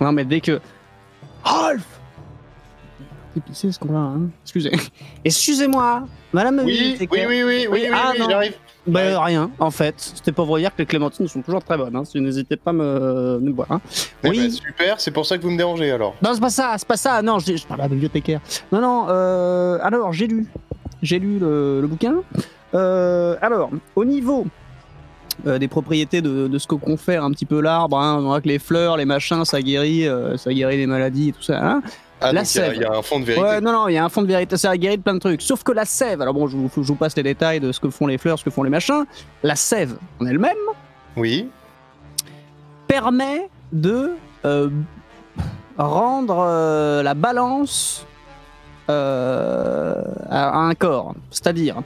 Non, mais dès que... Rolf! C'est ce qu'on va, hein. Excusez-moi, madame. Oui, j'arrive. Bah, rien, en fait. C'était pour vous dire que les clémentines sont toujours très bonnes. Hein. N'hésitez pas à me boire. Hein. Oui. Bah, super, c'est pour ça que vous me dérangez alors. Non, c'est pas ça. Non, je parle à la bibliothécaire. Non. Alors, j'ai lu le bouquin. Alors, au niveau des propriétés de ce que confère un petit peu l'arbre, hein, on voit que les fleurs, les machins, ça guérit les maladies et tout ça. Hein. Ah, la sève. Il y a un fond de vérité. Ouais, non, il y a un fond de vérité, ça guérit de plein de trucs. Sauf que la sève, alors bon, je vous passe les détails de ce que font les fleurs, ce que font les machins. La sève en elle-même, oui, permet de rendre la balance à un corps. C'est-à-dire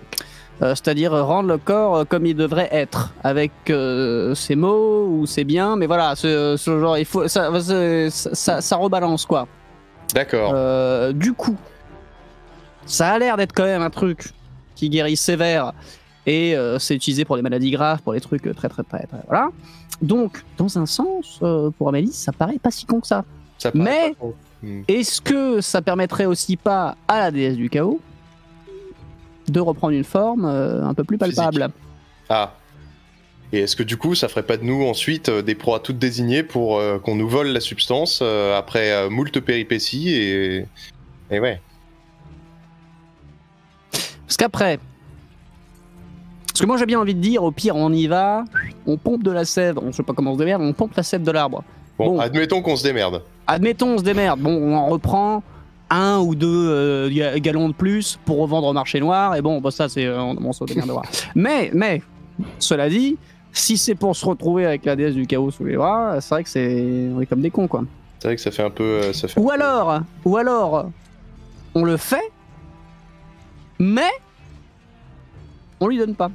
rendre le corps comme il devrait être, avec ses maux ou ses biens, mais voilà, ce genre, il faut, ça rebalance quoi. D'accord. Du coup, ça a l'air d'être quand même un truc qui guérit sévère et c'est utilisé pour les maladies graves, pour les trucs très voilà. Donc, dans un sens, pour Amélie, ça paraît pas si con que ça. Mais est-ce que ça permettrait aussi pas à la déesse du chaos de reprendre une forme un peu plus palpable? Physique. Ah. Et est-ce que du coup, ça ferait pas de nous ensuite des proies toutes désignées pour qu'on nous vole la substance après moult péripéties et ouais. Parce qu'après, parce que moi j'ai bien envie de dire, au pire on y va, on pompe de la sève, on sait pas comment on se démerde, on pompe la sève de l'arbre. Bon, admettons qu'on se démerde. Admettons on se démerde, bon on en reprend 1 ou 2 gallons de plus pour revendre au marché noir, et bon, bah ça c'est, on se démerdera. Mais, cela dit, si c'est pour se retrouver avec la déesse du chaos sous les bras, c'est vrai que on est comme des cons quoi. C'est vrai que ça fait un peu... Ou alors, on le fait, mais on lui donne pas.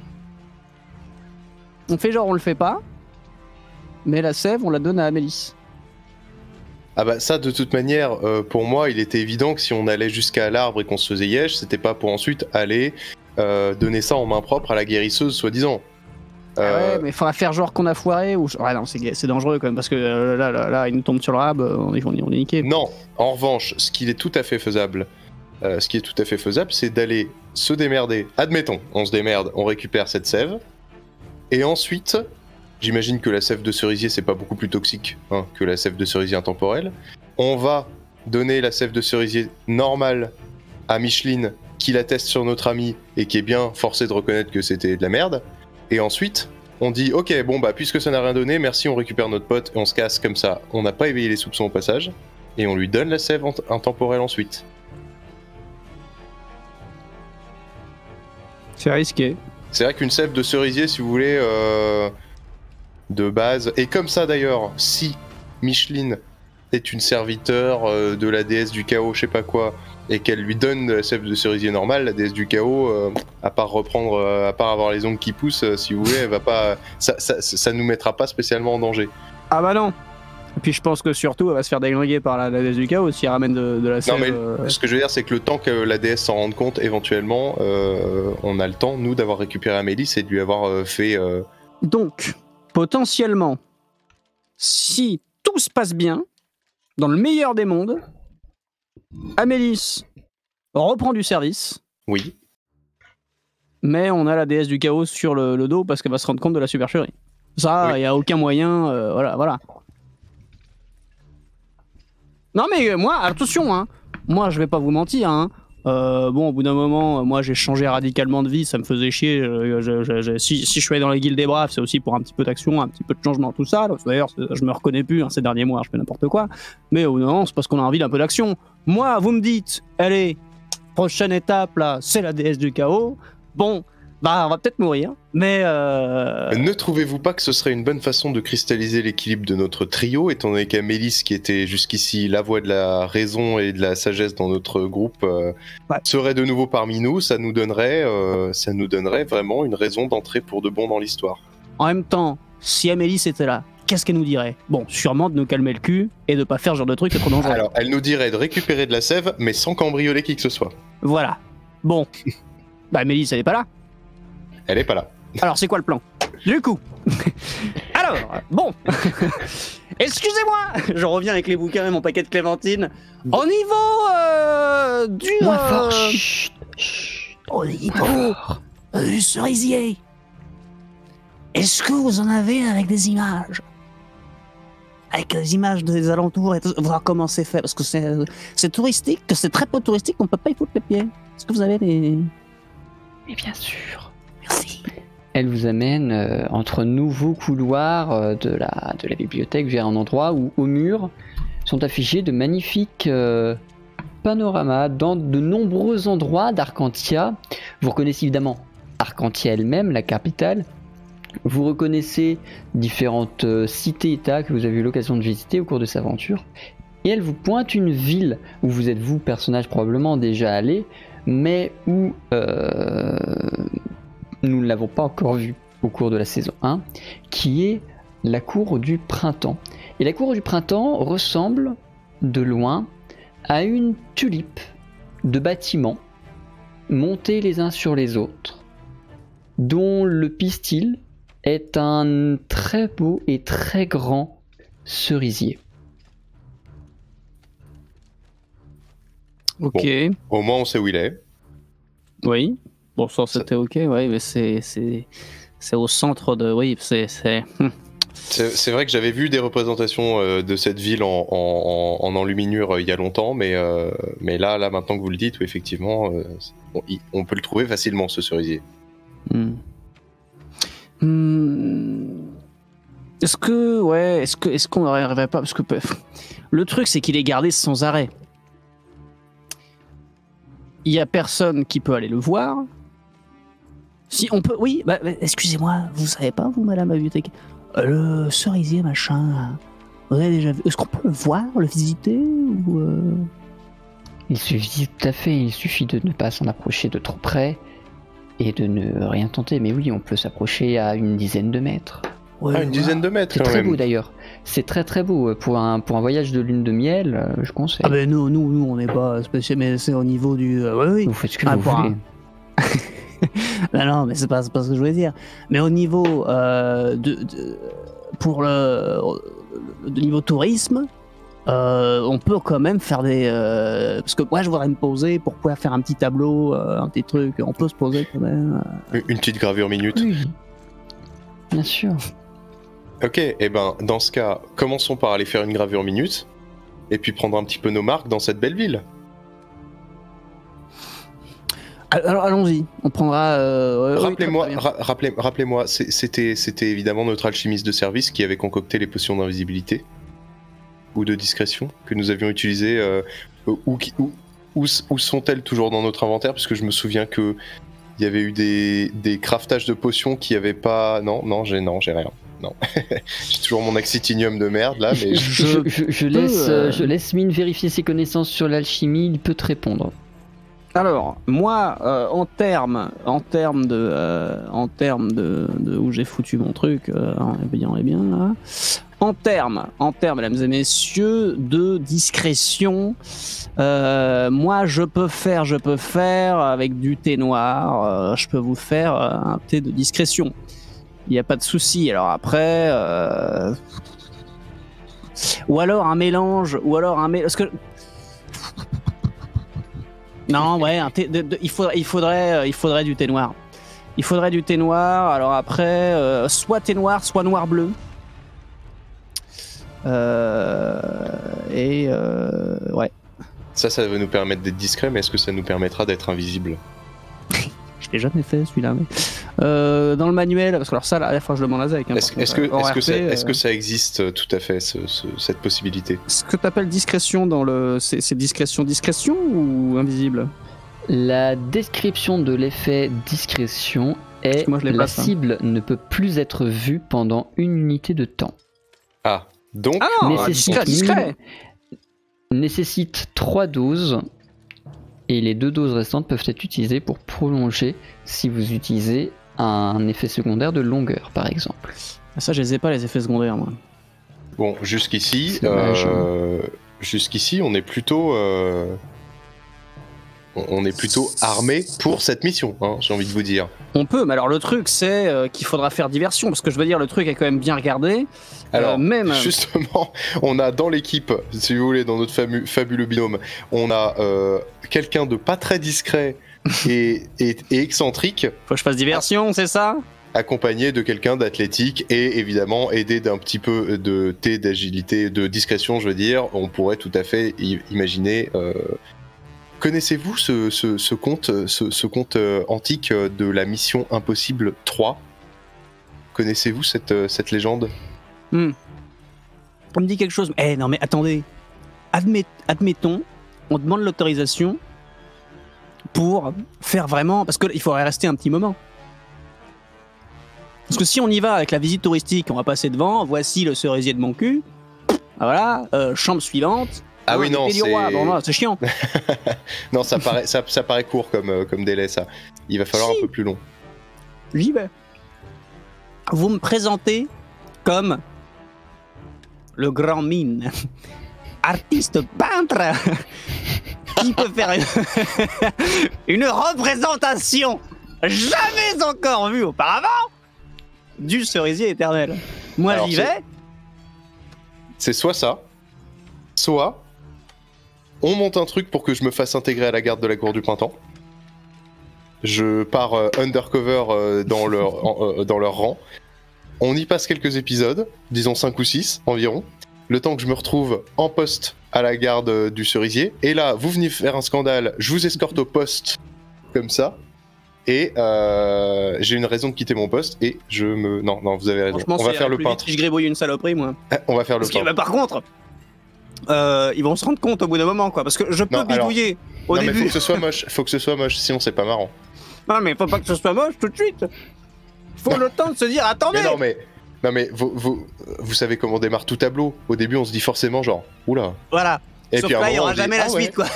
On fait genre on le fait pas, mais la sève on la donne à Amélis. Ah bah ça de toute manière, pour moi il était évident que si on allait jusqu'à l'arbre et qu'on se faisait yesh, c'était pas pour ensuite aller donner ça en main propre à la guérisseuse soi-disant. Ouais, mais il faudra faire genre qu'on a foiré ou... Ouais, non, c'est dangereux quand même, parce que là, il nous tombe sur le rab, on est niqué. Non, en revanche, ce qui est tout à fait faisable, c'est d'aller se démerder. Admettons, on se démerde, on récupère cette sève, et ensuite, j'imagine que la sève de cerisier, c'est pas beaucoup plus toxique que la sève de cerisier intemporelle. On va donner la sève de cerisier normale à Micheline, qui la teste sur notre ami, et qui est bien forcé de reconnaître que c'était de la merde. Et ensuite, on dit ok, bon bah puisque ça n'a rien donné, merci, on récupère notre pote et on se casse comme ça. On n'a pas éveillé les soupçons au passage et on lui donne la sève intemporelle ensuite. C'est risqué. C'est vrai qu'une sève de cerisier, si vous voulez, de base, et comme ça d'ailleurs, si Micheline est une serviteur de la déesse du chaos, je sais pas quoi, et qu'elle lui donne de la sève de cerisier normale, la déesse du chaos, à part avoir les ongles qui poussent, si vous voulez, elle va pas, ça nous mettra pas spécialement en danger. Ah bah non. Et puis je pense que surtout, elle va se faire déglinguer par la déesse du chaos si elle ramène de la sève. Non mais ce que je veux dire, c'est que le temps que la déesse s'en rende compte, éventuellement, on a le temps, nous, d'avoir récupéré Amélis et de lui avoir fait... Donc, potentiellement, si tout se passe bien, dans le meilleur des mondes, Amélis reprend du service. Oui. Mais on a la déesse du chaos sur le dos parce qu'elle va se rendre compte de la supercherie. Ça, il n'y a aucun moyen, voilà. Non mais moi, attention, hein. Moi je vais pas vous mentir, hein. Bon, au bout d'un moment, moi j'ai changé radicalement de vie, ça me faisait chier. Si je suis allé dans les guildes des braves, c'est aussi pour un petit peu d'action, un petit peu de changement, tout ça. D'ailleurs, je me reconnais plus ces derniers mois, je fais n'importe quoi. Mais au bout d'un moment, c'est parce qu'on a envie d'un peu d'action. Moi, vous me dites, allez, prochaine étape là, c'est la déesse du chaos. Bon, bah on va peut-être mourir, mais... Ne trouvez-vous pas que ce serait une bonne façon de cristalliser l'équilibre de notre trio, étant donné qu'Amélis, qui était jusqu'ici la voix de la raison et de la sagesse dans notre groupe, serait de nouveau parmi nous, ça nous donnerait vraiment une raison d'entrer pour de bon dans l'histoire. En même temps, si Amélis était là, qu'est-ce qu'elle nous dirait? Bon, sûrement de nous calmer le cul et de pas faire ce genre de truc, c'est trop dangereux. Alors, elle nous dirait de récupérer de la sève, mais sans cambrioler qui que ce soit. Voilà. Bon. Bah Amélis, elle est pas là. Elle est pas là. Alors c'est quoi le plan? Du coup. Alors, bon. Excusez-moi. Je reviens avec les bouquins et mon paquet de clémentines. Au niveau du... Moins fort. Chut, chut. Au niveau du cerisier. Est-ce que vous en avez avec des images? Avec des images des alentours et tout, voir comment c'est fait, parce que c'est touristique, que c'est très peu touristique, on peut pas y foutre les pieds. Est-ce que vous avez des... Mais bien sûr. Merci. Elle vous amène entre nouveaux couloirs de la bibliothèque vers un endroit où au mur sont affichés de magnifiques panoramas dans de nombreux endroits d'Arcantia. Vous reconnaissez évidemment Arcantia elle-même, la capitale. Vous reconnaissez différentes cités-états que vous avez eu l'occasion de visiter au cours de cette aventure. Et elle vous pointe une ville où vous êtes, vous, personnage, probablement déjà allé, mais où nous ne l'avons pas encore vu au cours de la saison 1, qui est la cour du printemps. Et la cour du printemps ressemble, de loin, à une tulipe de bâtiments montés les uns sur les autres, dont le pistil est un très beau et très grand cerisier. Ok. Bon, au moins, on sait où il est. Oui. Bon, ça c'était ok, ouais, mais c'est au centre de... Oui, c'est... C'est vrai que j'avais vu des représentations de cette ville en enluminure il y a longtemps, mais là, maintenant que vous le dites, oui, effectivement, on peut le trouver facilement, ce cerisier. Est-ce qu'on n'arriverait pas, parce que le truc c'est qu'il est gardé sans arrêt. Il y a personne qui peut aller le voir. Si on peut, oui, excusez-moi, vous savez pas, vous, madame la bibliothécaire, le cerisier machin, vous avez déjà vu? Est-ce qu'on peut le voir, le visiter ou Il suffit, tout à fait, il suffit de ne pas s'en approcher de trop près et de ne rien tenter. Mais oui, on peut s'approcher à une dizaine de mètres. Ouais, une dizaine de mètres, c'est quand très même. beau d'ailleurs. C'est très très beau pour un voyage de lune de miel. Je conseille. Ah ben nous on n'est pas spécial, mais c'est au niveau du. Oui. Vous faites ce que vous voulez. Non, mais c'est pas ce que je voulais dire. Mais au niveau pour le niveau tourisme, on peut quand même faire des. Parce que moi je voudrais me poser pour pouvoir faire un petit tableau, un petit truc. On peut se poser quand même. Une petite gravure minute. Oui. Bien sûr. Ok, et ben dans ce cas, commençons par aller faire une gravure minute, et puis prendre un petit peu nos marques dans cette belle ville. Alors allons-y, on prendra. Rappelez-moi, c'était évidemment notre alchimiste de service qui avait concocté les potions d'invisibilité ou de discrétion que nous avions utilisées. Où sont-elles toujours dans notre inventaire? Puisque je me souviens que il y avait eu des craftages de potions qui avaient pas. Non, j'ai rien. Non, j'ai toujours mon axitinium de merde là, mais je laisse Mine vérifier ses connaissances sur l'alchimie. Il peut te répondre. Alors, moi, en termes de où j'ai foutu mon truc, on est bien là. En termes, mesdames et messieurs, de discrétion, moi, je peux faire avec du thé noir. Je peux vous faire un thé de discrétion. Il n'y a pas de souci. Alors après, ou alors un mélange, parce que non, ouais, un thé il faudrait du thé noir. Il faudrait du thé noir. Alors après, soit thé noir, soit noir bleu. Ouais. Ça va nous permettre d'être discret, mais est-ce que ça nous permettra d'être invisible? Je l'ai jamais fait celui-là. Mais... dans le manuel, parce que alors ça, là, il faut que je le demande à Zach. Est-ce que ça existe tout à fait, cette possibilité? Ce que tu appelles discrétion dans le. C'est discrétion ou invisible? La description de l'effet discrétion est la cible ne peut plus être vue pendant une unité de temps. Ah, donc discret. Nécessite 3 doses. Et les 2 doses restantes peuvent être utilisées pour prolonger si vous utilisez un effet secondaire de longueur, par exemple. Ça, je les ai pas, les effets secondaires, moi. Bon, jusqu'ici, on est plutôt... on est plutôt armé pour cette mission, hein, j'ai envie de vous dire. On peut, mais alors le truc c'est qu'il faudra faire diversion, parce que je veux dire, le truc est quand même bien regardé. Alors, même... justement, on a dans l'équipe, si vous voulez, dans notre fabuleux binôme, on a quelqu'un de pas très discret et excentrique. Faut que je fasse diversion, c'est ça? Accompagné de quelqu'un d'athlétique et évidemment aidé d'un petit peu de thé, d'agilité, de discrétion, je veux dire. On pourrait tout à fait imaginer. Connaissez-vous ce conte antique de la Mission Impossible 3 ? Connaissez-vous cette légende ? On me dit quelque chose. Eh non mais attendez. Admettons, on demande l'autorisation pour faire vraiment... Parce qu'il faudrait rester un petit moment. Parce que si on y va avec la visite touristique, on va passer devant, voici le cerisier de mon cul, voilà, chambre suivante. Ah oui, non, c'est... Bon, c'est chiant. Non, ça paraît court comme délai, ça. Il va falloir un peu plus long. J'y vais. Vous me présentez comme le grand mine, artiste peintre, qui peut faire une représentation jamais encore vue auparavant du cerisier éternel. Moi, alors, j'y vais. C'est soit ça, soit on monte un truc pour que je me fasse intégrer à la garde de la cour du printemps. Je pars undercover dans leur rang. On y passe quelques épisodes, disons 5 ou 6 environ, le temps que je me retrouve en poste à la garde du cerisier. Et là, vous venez faire un scandale, je vous escorte au poste, comme ça. Et j'ai une raison de quitter mon poste et je me... Non, vous avez raison. On va faire le peintre. Si je gribouille une saloperie, moi. On va faire le peintre. Par contre, ils vont se rendre compte au bout d'un moment, quoi. Parce que je peux bidouiller au début. Mais faut que ce soit moche, sinon c'est pas marrant. Non, mais faut pas que ce soit moche tout de suite. Faut le temps de se dire, attendez. Non, mais vous savez comment démarre tout tableau. Au début, on se dit forcément genre, oula. Voilà. Et sauf puis que là, il n'y aura jamais la suite, quoi.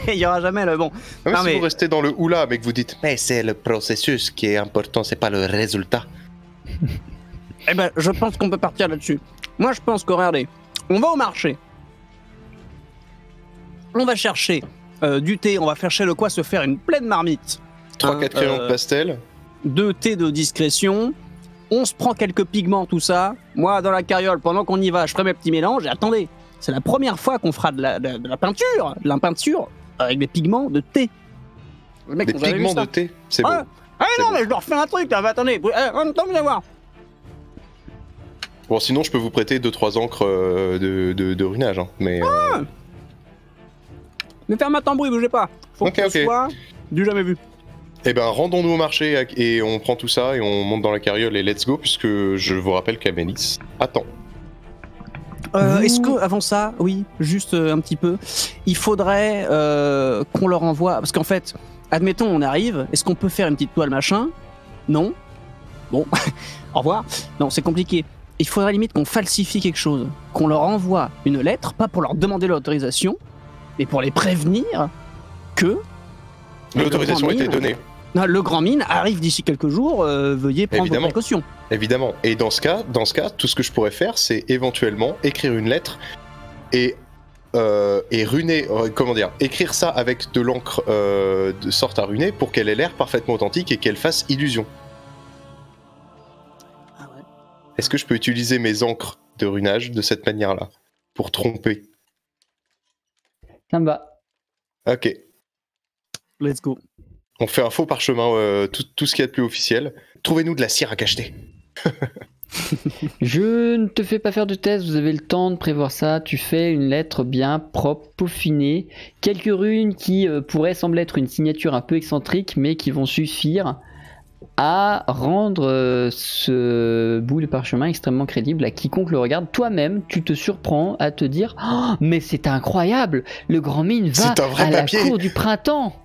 Il n'y aura jamais le bon. Non, si vous restez dans le oula, mais que vous dites, mais c'est le processus qui est important, c'est pas le résultat. Eh ben, je pense qu'on peut partir là-dessus. Moi, je pense que, regardez, on va au marché. On va chercher du thé, on va chercher de quoi se faire une pleine marmite. 3-4 crayons de pastel. 2 thés de discrétion. On se prend quelques pigments, tout ça. Moi, dans la carriole, pendant qu'on y va, je ferai mes petits mélanges. Et attendez, c'est la première fois qu'on fera de la peinture. De la peinture avec des pigments de thé. Des pigments de thé, c'est bon. Ah non, mais je leur fais un truc là. Attendez, en même temps, vous allez voir. Bon, sinon, je peux vous prêter 2-3 encres de runage. Hein, mais. Mais ferme ma tambouille, bougez pas. Faut que ce soit du jamais vu. Eh ben, rendons-nous au marché et on prend tout ça et on monte dans la carriole et let's go, puisque je vous rappelle qu'Amélis attend. Est-ce que avant ça, oui, juste un petit peu, il faudrait qu'on leur envoie, parce qu'en fait, admettons, on arrive, est-ce qu'on peut faire une petite toile machin? Non. Bon, au revoir. Non, c'est compliqué. Il faudrait limite qu'on falsifie quelque chose, qu'on leur envoie une lettre, pas pour leur demander l'autorisation, mais pour les prévenir que l'autorisation a été donnée. Non, le grand mine arrive d'ici quelques jours, veuillez prendre vos précautions. Évidemment. Et dans ce cas, tout ce que je pourrais faire, c'est éventuellement écrire une lettre et runer, écrire ça avec de l'encre de sorte à runer pour qu'elle ait l'air parfaitement authentique et qu'elle fasse illusion. Ah ouais. Est-ce que je peux utiliser mes encres de runage de cette manière-là pour tromper? Ça me va. Ok. Let's go. On fait un faux parchemin, tout ce qu'il y a de plus officiel. Trouvez-nous de la cire à cacheter. Je ne te fais pas faire de test, vous avez le temps de prévoir ça. Tu fais une lettre bien propre, peaufinée. Quelques runes qui pourraient sembler être une signature un peu excentrique, mais qui vont suffire à rendre ce bout de parchemin extrêmement crédible à quiconque le regarde. Toi-même, tu te surprends à te dire oh, mais c'est incroyable, le grand mine va à la cour du printemps.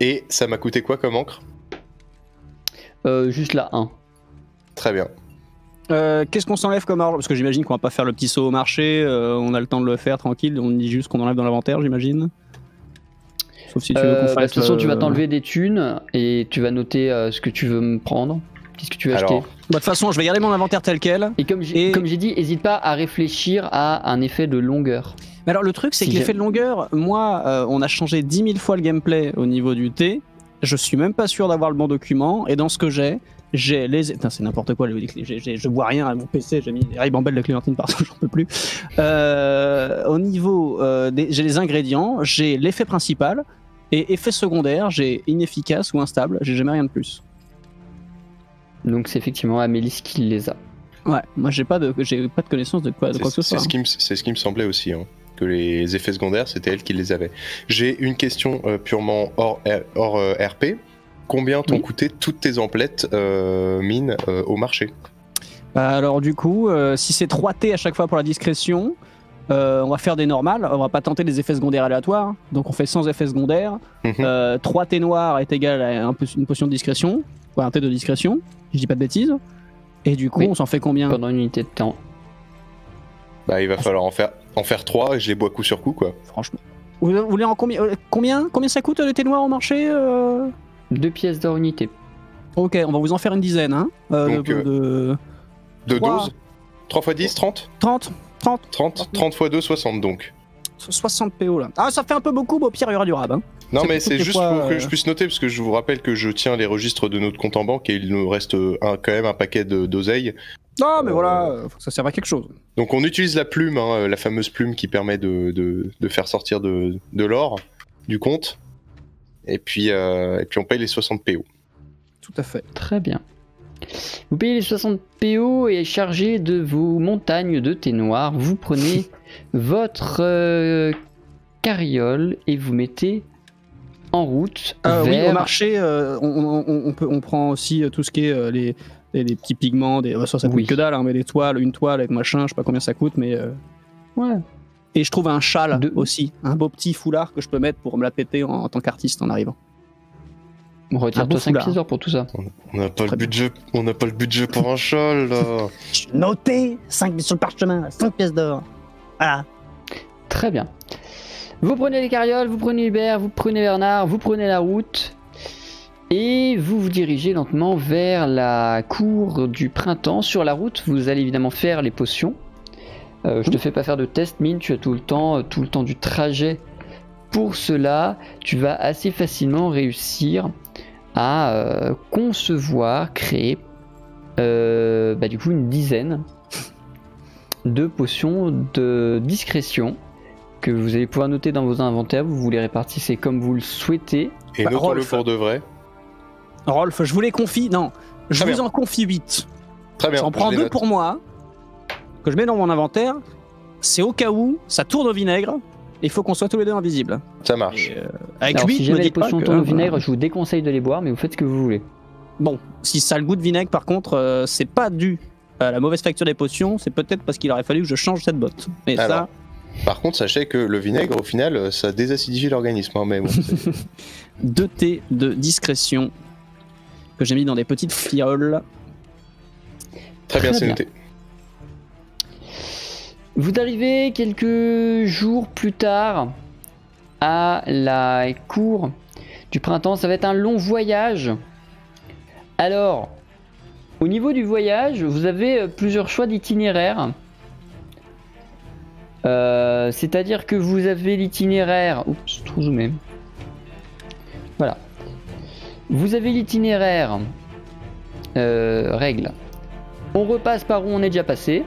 Et ça m'a coûté quoi comme encre? Juste là, 1. Très bien. Qu'est-ce qu'on s'enlève comme argent? Parce que j'imagine qu'on va pas faire le petit saut au marché, on a le temps de le faire tranquille, on dit juste qu'on enlève dans l'inventaire, j'imagine. Sauf si tu veux qu'on fasse... De toute façon, tu vas t'enlever des thunes et tu vas noter ce que tu veux me prendre. Qu'est-ce que tu veux acheter? De toute façon, je vais garder mon inventaire tel quel. Et comme j'ai dit, n'hésite pas à réfléchir à un effet de longueur. Mais alors le truc, c'est Si que l'effet de longueur, moi, on a changé 10 000 fois le gameplay au niveau du thé. Je suis même pas sûr d'avoir le bon document. Et dans ce que j'ai les. Putain, c'est n'importe quoi. Je vois rien à mon PC. J'ai mis les ribambelles de Clémentine partout, j'en peux plus. Au niveau j'ai les ingrédients, j'ai l'effet principal et effet secondaire, j'ai inefficace ou instable. J'ai jamais rien de plus. Donc c'est effectivement Amélis qui les a. Ouais, moi j'ai pas de connaissance de quoi que ce soit. C'est ce qui me semblait aussi, hein, que les effets secondaires, c'était elle qui les avait. J'ai une question purement hors RP. Combien t'ont coûté toutes tes emplettes mines au marché? Alors du coup, si c'est 3T à chaque fois pour la discrétion, on va faire des normales, on va pas tenter des effets secondaires aléatoires, donc on fait sans effets secondaires. 3T noir est égal à une potion de discrétion, quoi, un T de discrétion, si je dis pas de bêtises. Et du coup, on s'en fait combien? Pendant une unité de temps. Bah il va falloir en faire 3 et je les bois coup sur coup, quoi. Franchement. Vous voulez en combien ça coûte le thé noir au marché 2 pièces d'or unité. Ok, on va vous en faire une dizaine, hein. Donc, de 12 3 x 10, 30 30 30 x 2, 60 donc. 60 PO là. Ah, ça fait un peu beaucoup, mais au pire, il y aura du rab. Hein. Non, mais c'est juste pour que je puisse noter, parce que je vous rappelle que je tiens les registres de notre compte en banque et il nous reste quand même un paquet d'oseille. Non, mais voilà, faut que ça serve à quelque chose. Donc on utilise la plume, hein, la fameuse plume qui permet de faire sortir de l'or du compte. Et puis on paye les 60 PO. Tout à fait. Très bien. Vous payez les 60 PO et chargé de vos montagnes de thé noir, vous prenez votre carriole et vous mettez en route vers... Oui, au marché, on prend aussi tout ce qui est les petits pigments, ça coûte que dalle, hein, mais des toiles, une toile avec machin, je sais pas combien ça coûte, mais... Ouais. Et je trouve un châle aussi, un beau petit foulard que je peux mettre pour me la péter en tant qu'artiste en arrivant. On retire-toi 5 pièces d'or pour tout ça. On n'a pas le budget pour un châle, là. Notez 5 sur le parchemin, 5 pièces d'or. Voilà. Très bien. Vous prenez les carrioles, vous prenez Hubert, vous prenez Bernard, vous prenez la route et vous vous dirigez lentement vers la cour du printemps. Sur la route, vous allez évidemment faire les potions. Je te fais pas faire de test, Mine, tu as tout le temps du trajet. Pour cela, tu vas assez facilement réussir à concevoir, créer du coup une dizaine de potions de discrétion que vous allez pouvoir noter dans vos inventaires. Vous les répartissez comme vous le souhaitez. Et notons-le pour de vrai. Rolf, je vous les confie. Non, je Très vous bien. en confie 8. Très bien. J'en prends 2 pour moi, que je mets dans mon inventaire. C'est au cas où ça tourne au vinaigre. Il faut qu'on soit tous les deux invisibles. Ça marche. Et, avec Alors, 8, si me jamais les dites pas potions que- tournent au vinaigre, je vous déconseille de les boire, mais vous faites ce que vous voulez. Bon, si ça a le goût de vinaigre, par contre, c'est pas dû à la mauvaise facture des potions. C'est peut-être parce qu'il aurait fallu que je change cette botte. Mais Alors, ça, Par contre, sachez que le vinaigre, au final, ça désacidifie l'organisme. Hein, mais bon, 2 thés de discrétion que j'ai mis dans des petites fioles. très bien, Très c'est bien. noté. Vous arrivez quelques jours plus tard à la cour du printemps. Ça va être un long voyage. Alors, au niveau du voyage, vous avez plusieurs choix d'itinéraire. C'est-à-dire que vous avez l'itinéraire... Oups, trop zoomé. Voilà. Vous avez l'itinéraire... règle. On repasse par où on est déjà passé.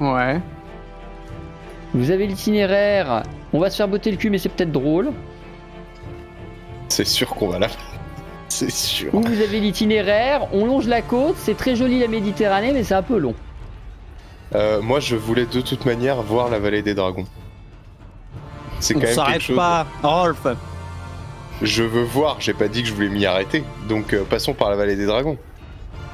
Ouais. Vous avez l'itinéraire, on va se faire botter le cul mais c'est peut-être drôle. C'est sûr qu'on va là. C'est sûr. Ou vous avez l'itinéraire, on longe la côte, c'est très joli la Méditerranée mais c'est un peu long. Moi, je voulais de toute manière voir la vallée des dragons. C'est quand On même quelque s'arrête chose. pas, Rolf. Je veux voir, j'ai pas dit que je voulais m'y arrêter. Donc passons par la vallée des dragons.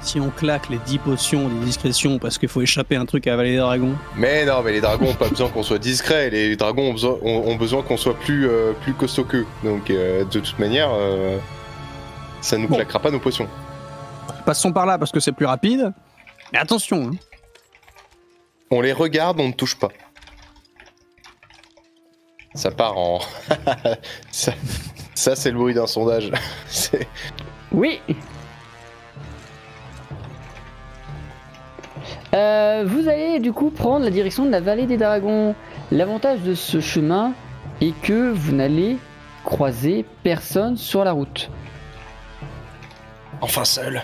Si on claque les 10 potions de discrétion parce qu'il faut échapper un truc à la Vallée des Dragons. Mais non, mais les dragons ont pas besoin qu'on soit discret. Les dragons ont besoin qu'on soit plus costaud qu'eux. Donc de toute manière, ça nous claquera pas nos potions. Passons par là parce que c'est plus rapide. Mais attention, hein. On les regarde, on ne touche pas. Ça part en... ça c'est le bruit d'un sondage. Oui. Vous allez du coup prendre la direction de la vallée des dragons. L'avantage de ce chemin est que vous n'allez croiser personne sur la route. Enfin seul.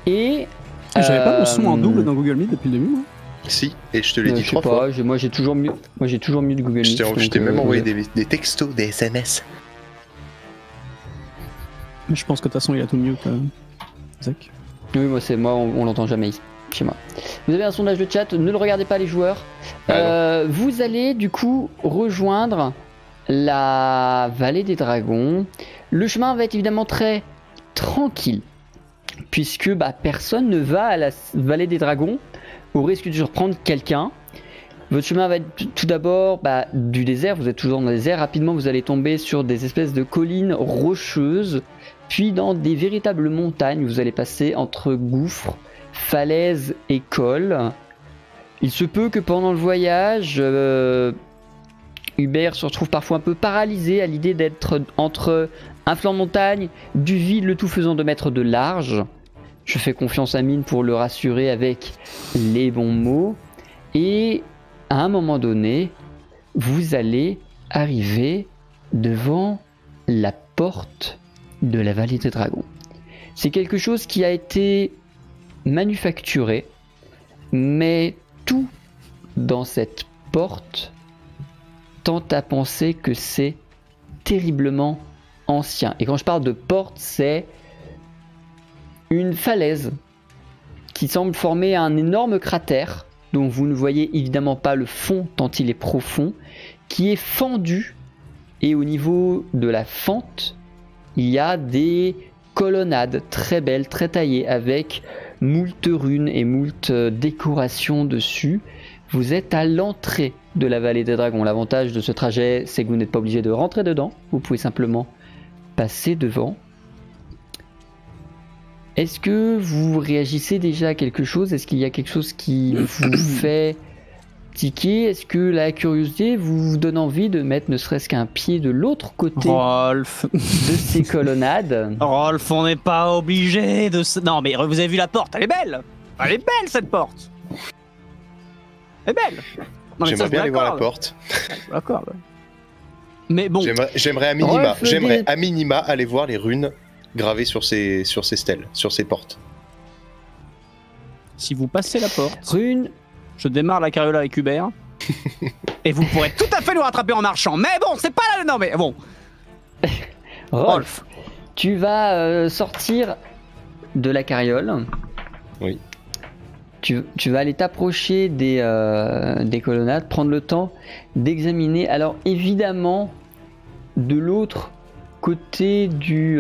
Et... J'avais pas mon son en double dans Google Meet depuis le début, moi. Si, et je te l'ai dit je sais 3 fois. pas, moi j'ai toujours mieux de Google Meet. Je t'ai même envoyé ouais. des textos, des SMS. Mais je pense que de toute façon, il a tout mieux que Zach. Oui, moi on l'entend jamais ici, chez moi. Vous avez un sondage de chat, ne le regardez pas les joueurs. Vous allez du coup rejoindre la vallée des dragons. Le chemin va être évidemment très tranquille, puisque personne ne va à la vallée des dragons au risque de surprendre quelqu'un. Votre chemin va être tout d'abord du désert, vous êtes toujours dans le désert. Rapidement vous allez tomber sur des espèces de collines rocheuses, puis dans des véritables montagnes. Vous allez passer entre gouffres, falaises et cols. Il se peut que pendant le voyage, Hubert se retrouve parfois un peu paralysé à l'idée d'être entre un flanc de montagne, du vide, le tout faisant 2 mètres de large. Je fais confiance à Mine pour le rassurer avec les bons mots. Et à un moment donné, vous allez arriver devant la porte de la vallée des dragons. C'est quelque chose qui a été manufacturé, mais tout dans cette porte tente à penser que c'est terriblement ancien. Et quand je parle de porte, c'est une falaise qui semble former un énorme cratère dont vous ne voyez évidemment pas le fond tant il est profond, qui est fendu, et au niveau de la fente, il y a des colonnades très belles, très taillées, avec moult runes et moult décorations dessus. Vous êtes à l'entrée de la vallée des dragons. L'avantage de ce trajet, c'est que vous n'êtes pas obligé de rentrer dedans, vous pouvez simplement passer devant. Est-ce que vous réagissez déjà à quelque chose? Est-ce qu'il y a quelque chose qui vous fait tiquer? Est-ce que la curiosité vous donne envie de mettre ne serait-ce qu'un pied de l'autre côté Rolf de ces colonnades? Rolf, on n'est pas obligé de... Non mais vous avez vu la porte, elle est belle. Elle est belle cette porte. Elle est belle. Non, J'aimerais bien aller voir la porte. D'accord. Mais bon... J'aimerais à minima aller voir les runes gravées sur ces stèles, sur ces portes. Si vous passez la porte... Rune. Je démarre la carriole avec Hubert. Et vous pourrez tout à fait nous rattraper en marchant. Mais bon, c'est pas là... Non mais bon. Rolf, tu vas sortir de la carriole. Oui. Tu vas aller t'approcher des colonnades, prendre le temps d'examiner. Alors évidemment, de l'autre côté de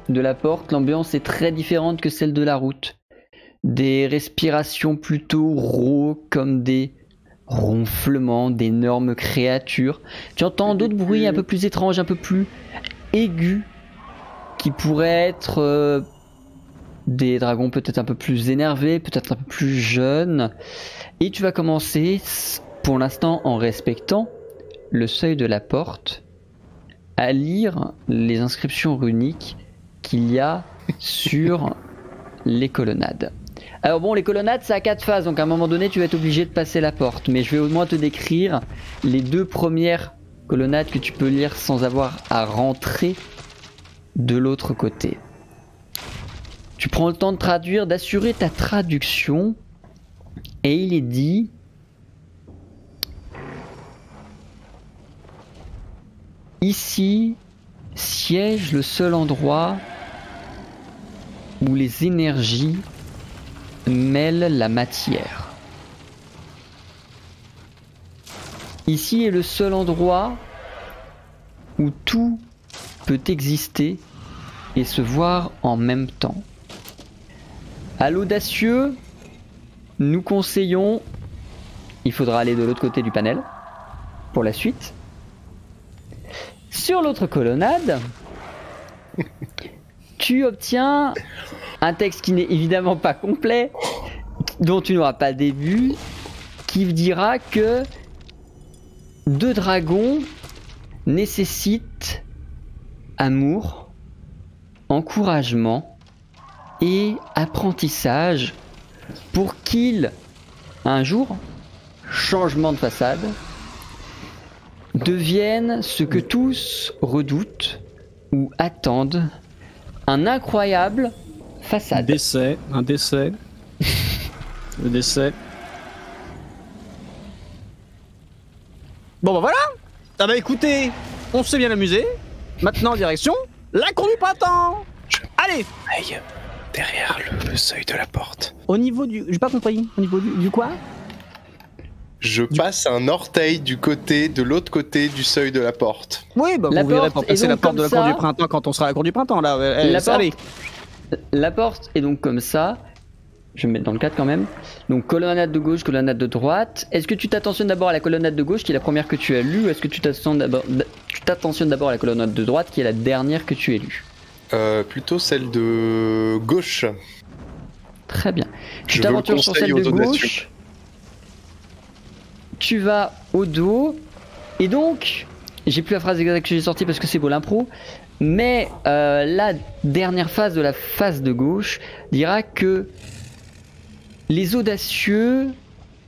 la porte, l'ambiance est très différente que celle de la route. Des respirations plutôt rauques, comme des ronflements d'énormes créatures. Tu entends d'autres bruits un peu plus étranges, un peu plus aigus, qui pourraient être des dragons peut-être un peu plus énervés, peut-être un peu plus jeunes. Et tu vas commencer, pour l'instant en respectant le seuil de la porte, à lire les inscriptions runiques qu'il y a sur les colonnades. Alors bon, les colonnades ça a 4 phases, donc à un moment donné tu vas être obligé de passer la porte, mais je vais au moins te décrire les 2 premières colonnades que tu peux lire sans avoir à rentrer de l'autre côté. Tu prends le temps de traduire, d'assurer ta traduction, et il est dit: ici siège le seul endroit où les énergies mêlent la matière. Ici est le seul endroit où tout peut exister et se voir en même temps. À l'audacieux, nous conseillons, il faudra aller de l'autre côté du panel pour la suite. Sur l'autre colonnade, tu obtiens un texte qui n'est évidemment pas complet, dont tu n'auras pas le début, qui dira que 2 dragons nécessitent amour, encouragement et apprentissage pour qu'il, un jour, changement de façade, devienne ce que tous redoutent ou attendent, un incroyable façade. Un décès. Le décès. Bon bah voilà. Ah bah écoutez, on s'est bien amusé. Maintenant direction la cour du printemps. Allez. Aïe, derrière le seuil de la porte. Au niveau du... J'ai pas compris. Au niveau du quoi? Je passe un orteil de l'autre côté du seuil de la porte. Oui, bah La vous verrez porte pour est passer la donc porte de la comme cour ça. du printemps quand on sera à la cour du printemps là. Allez. La porte est donc comme ça. Je vais me mettre dans le cadre quand même. Donc colonnade de gauche, colonnade de droite. Est-ce que tu t'attentionnes d'abord à la colonnade de gauche qui est la première que tu as lue, ou est-ce que tu t'attentionnes d'abord à la colonnade de droite qui est la dernière que tu as lue? Plutôt celle de gauche. Très bien. Tu Je veux le t'aventures sur conseil celle de aux audacieux. gauche. Tu vas au dos. Et donc, j'ai plus la phrase exacte que j'ai sortie parce que c'est beau l'impro. Mais la dernière phase de la face de gauche dira que les audacieux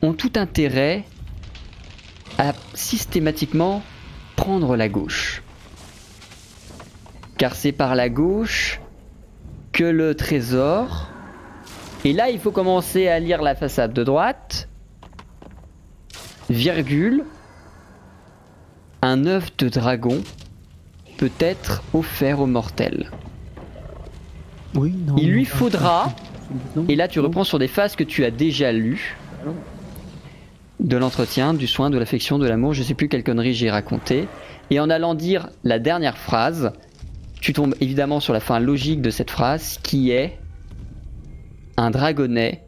ont tout intérêt à systématiquement prendre la gauche. Car c'est par la gauche que le trésor... Et là, il faut commencer à lire la façade de droite. Virgule. Un œuf de dragon peut être offert aux mortels. Oui, non. Il lui faudra... Non. Et là, tu reprends sur des phases que tu as déjà lues. De l'entretien, du soin, de l'affection, de l'amour, je sais plus quelle connerie j'ai raconté. Et en allant dire la dernière phrase, tu tombes évidemment sur la fin logique de cette phrase qui est un dragonnet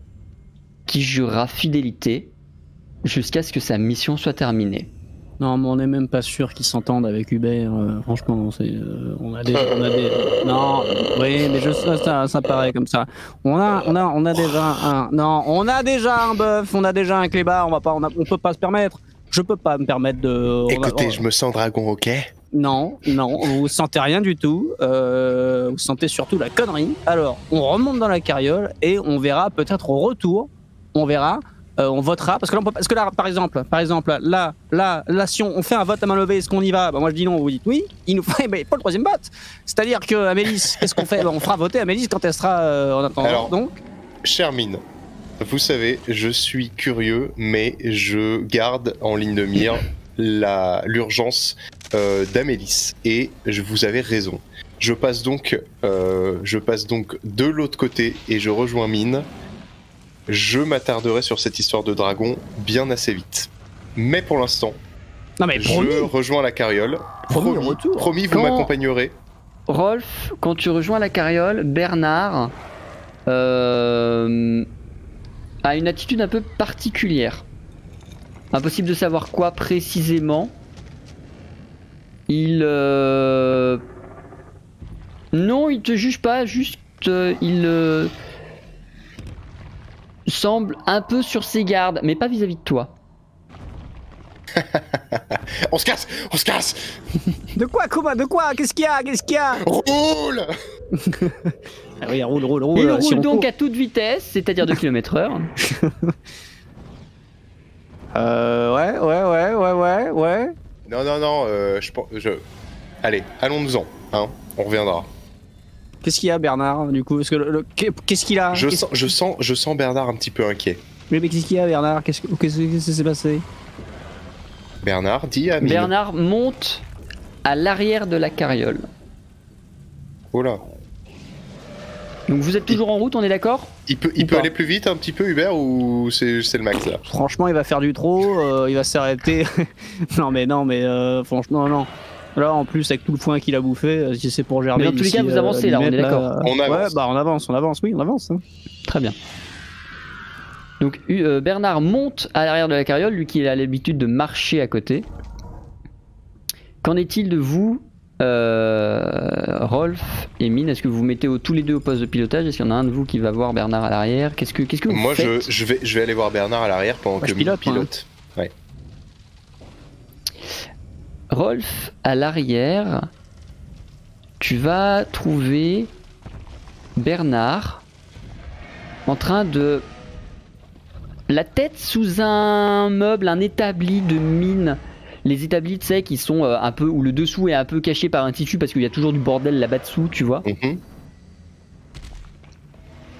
qui jurera fidélité jusqu'à ce que sa mission soit terminée. Non, mais on n'est même pas sûr qu'ils s'entendent avec Hubert. Franchement, on a des. Non, oui, mais ça paraît comme ça. On a déjà un. Non, on a déjà un bœuf, on a déjà un clébard. On peut pas se permettre. Je peux pas me permettre de. Écoutez, je me sens dragon, ok? Non, vous sentez rien du tout. Vous sentez surtout la connerie. Alors, on remonte dans la carriole et on verra peut-être au retour. On verra. On votera parce que là, par exemple, là, si on fait un vote à main levée, est-ce qu'on y va? Bah, moi je dis non, vous dites oui. Il nous faut pas le troisième vote. C'est-à-dire que Amélis, qu'est-ce qu'on fait? On fera voter Amélis quand elle sera en attendant. Alors, donc, chère Mine, vous savez, je suis curieux, mais je garde en ligne de mire l'urgence d'Amélis. Et vous avez raison. Je passe donc de l'autre côté et je rejoins Mine. Je m'attarderai sur cette histoire de dragon bien assez vite. Mais pour l'instant, non mais promis. je rejoins la carriole. Promis, retour. Promis, vous m'accompagnerez. Rolf, quand tu rejoins la carriole, Bernard a une attitude un peu particulière. Impossible de savoir quoi précisément. Il... Non, il te juge pas, juste il semble un peu sur ses gardes, mais pas vis-à-vis de toi. On se casse. De quoi, Kuma? De quoi? Qu'est-ce qu'il y a? Roule. Ah oui, roule. Il si roule on donc court. à toute vitesse, c'est-à-dire 2 km/h. Ouais. Non, Allez, allons-nous-en, hein, on reviendra. Qu'est-ce qu'il y a, Bernard, du coup? Parce que qu'est-ce qu'il a? Je sens Bernard un petit peu inquiet. Mais qu'est-ce qu'il y a, Bernard? Qu'est-ce qui s'est passé? Bernard, dis à Mine. Bernard monte à l'arrière de la carriole. Oh là. Donc vous êtes toujours en route, on est d'accord? Il peut pas. aller plus vite un petit peu, Hubert, ou c'est le max là? Franchement, il va faire du trop, il va s'arrêter. non, mais franchement, non. Là, en plus, avec tout le foin qu'il a bouffé, si c'est pour gerber. Mais dans tous les cas, vous avancez, là, on est d'accord. On avance. Ouais, bah on avance, oui, on avance. Hein. Très bien. Donc Bernard monte à l'arrière de la carriole, lui qui a l'habitude de marcher à côté. Qu'en est-il de vous, Rolf et Mine? Est-ce que vous vous mettez tous les deux au poste de pilotage? Est-ce qu'il y en a un de vous qui va voir Bernard à l'arrière? Qu'est-ce que vous Moi, faites? je vais aller voir Bernard à l'arrière pendant que je Mine pilote, pilote. Ouais. Rolf, à l'arrière, tu vas trouver Bernard en train de... la tête sous un meuble, un établi de mine. Les établis, tu sais, qui sont un peu... où le dessous est un peu caché par un tissu parce qu'il y a toujours du bordel là-bas dessous, tu vois.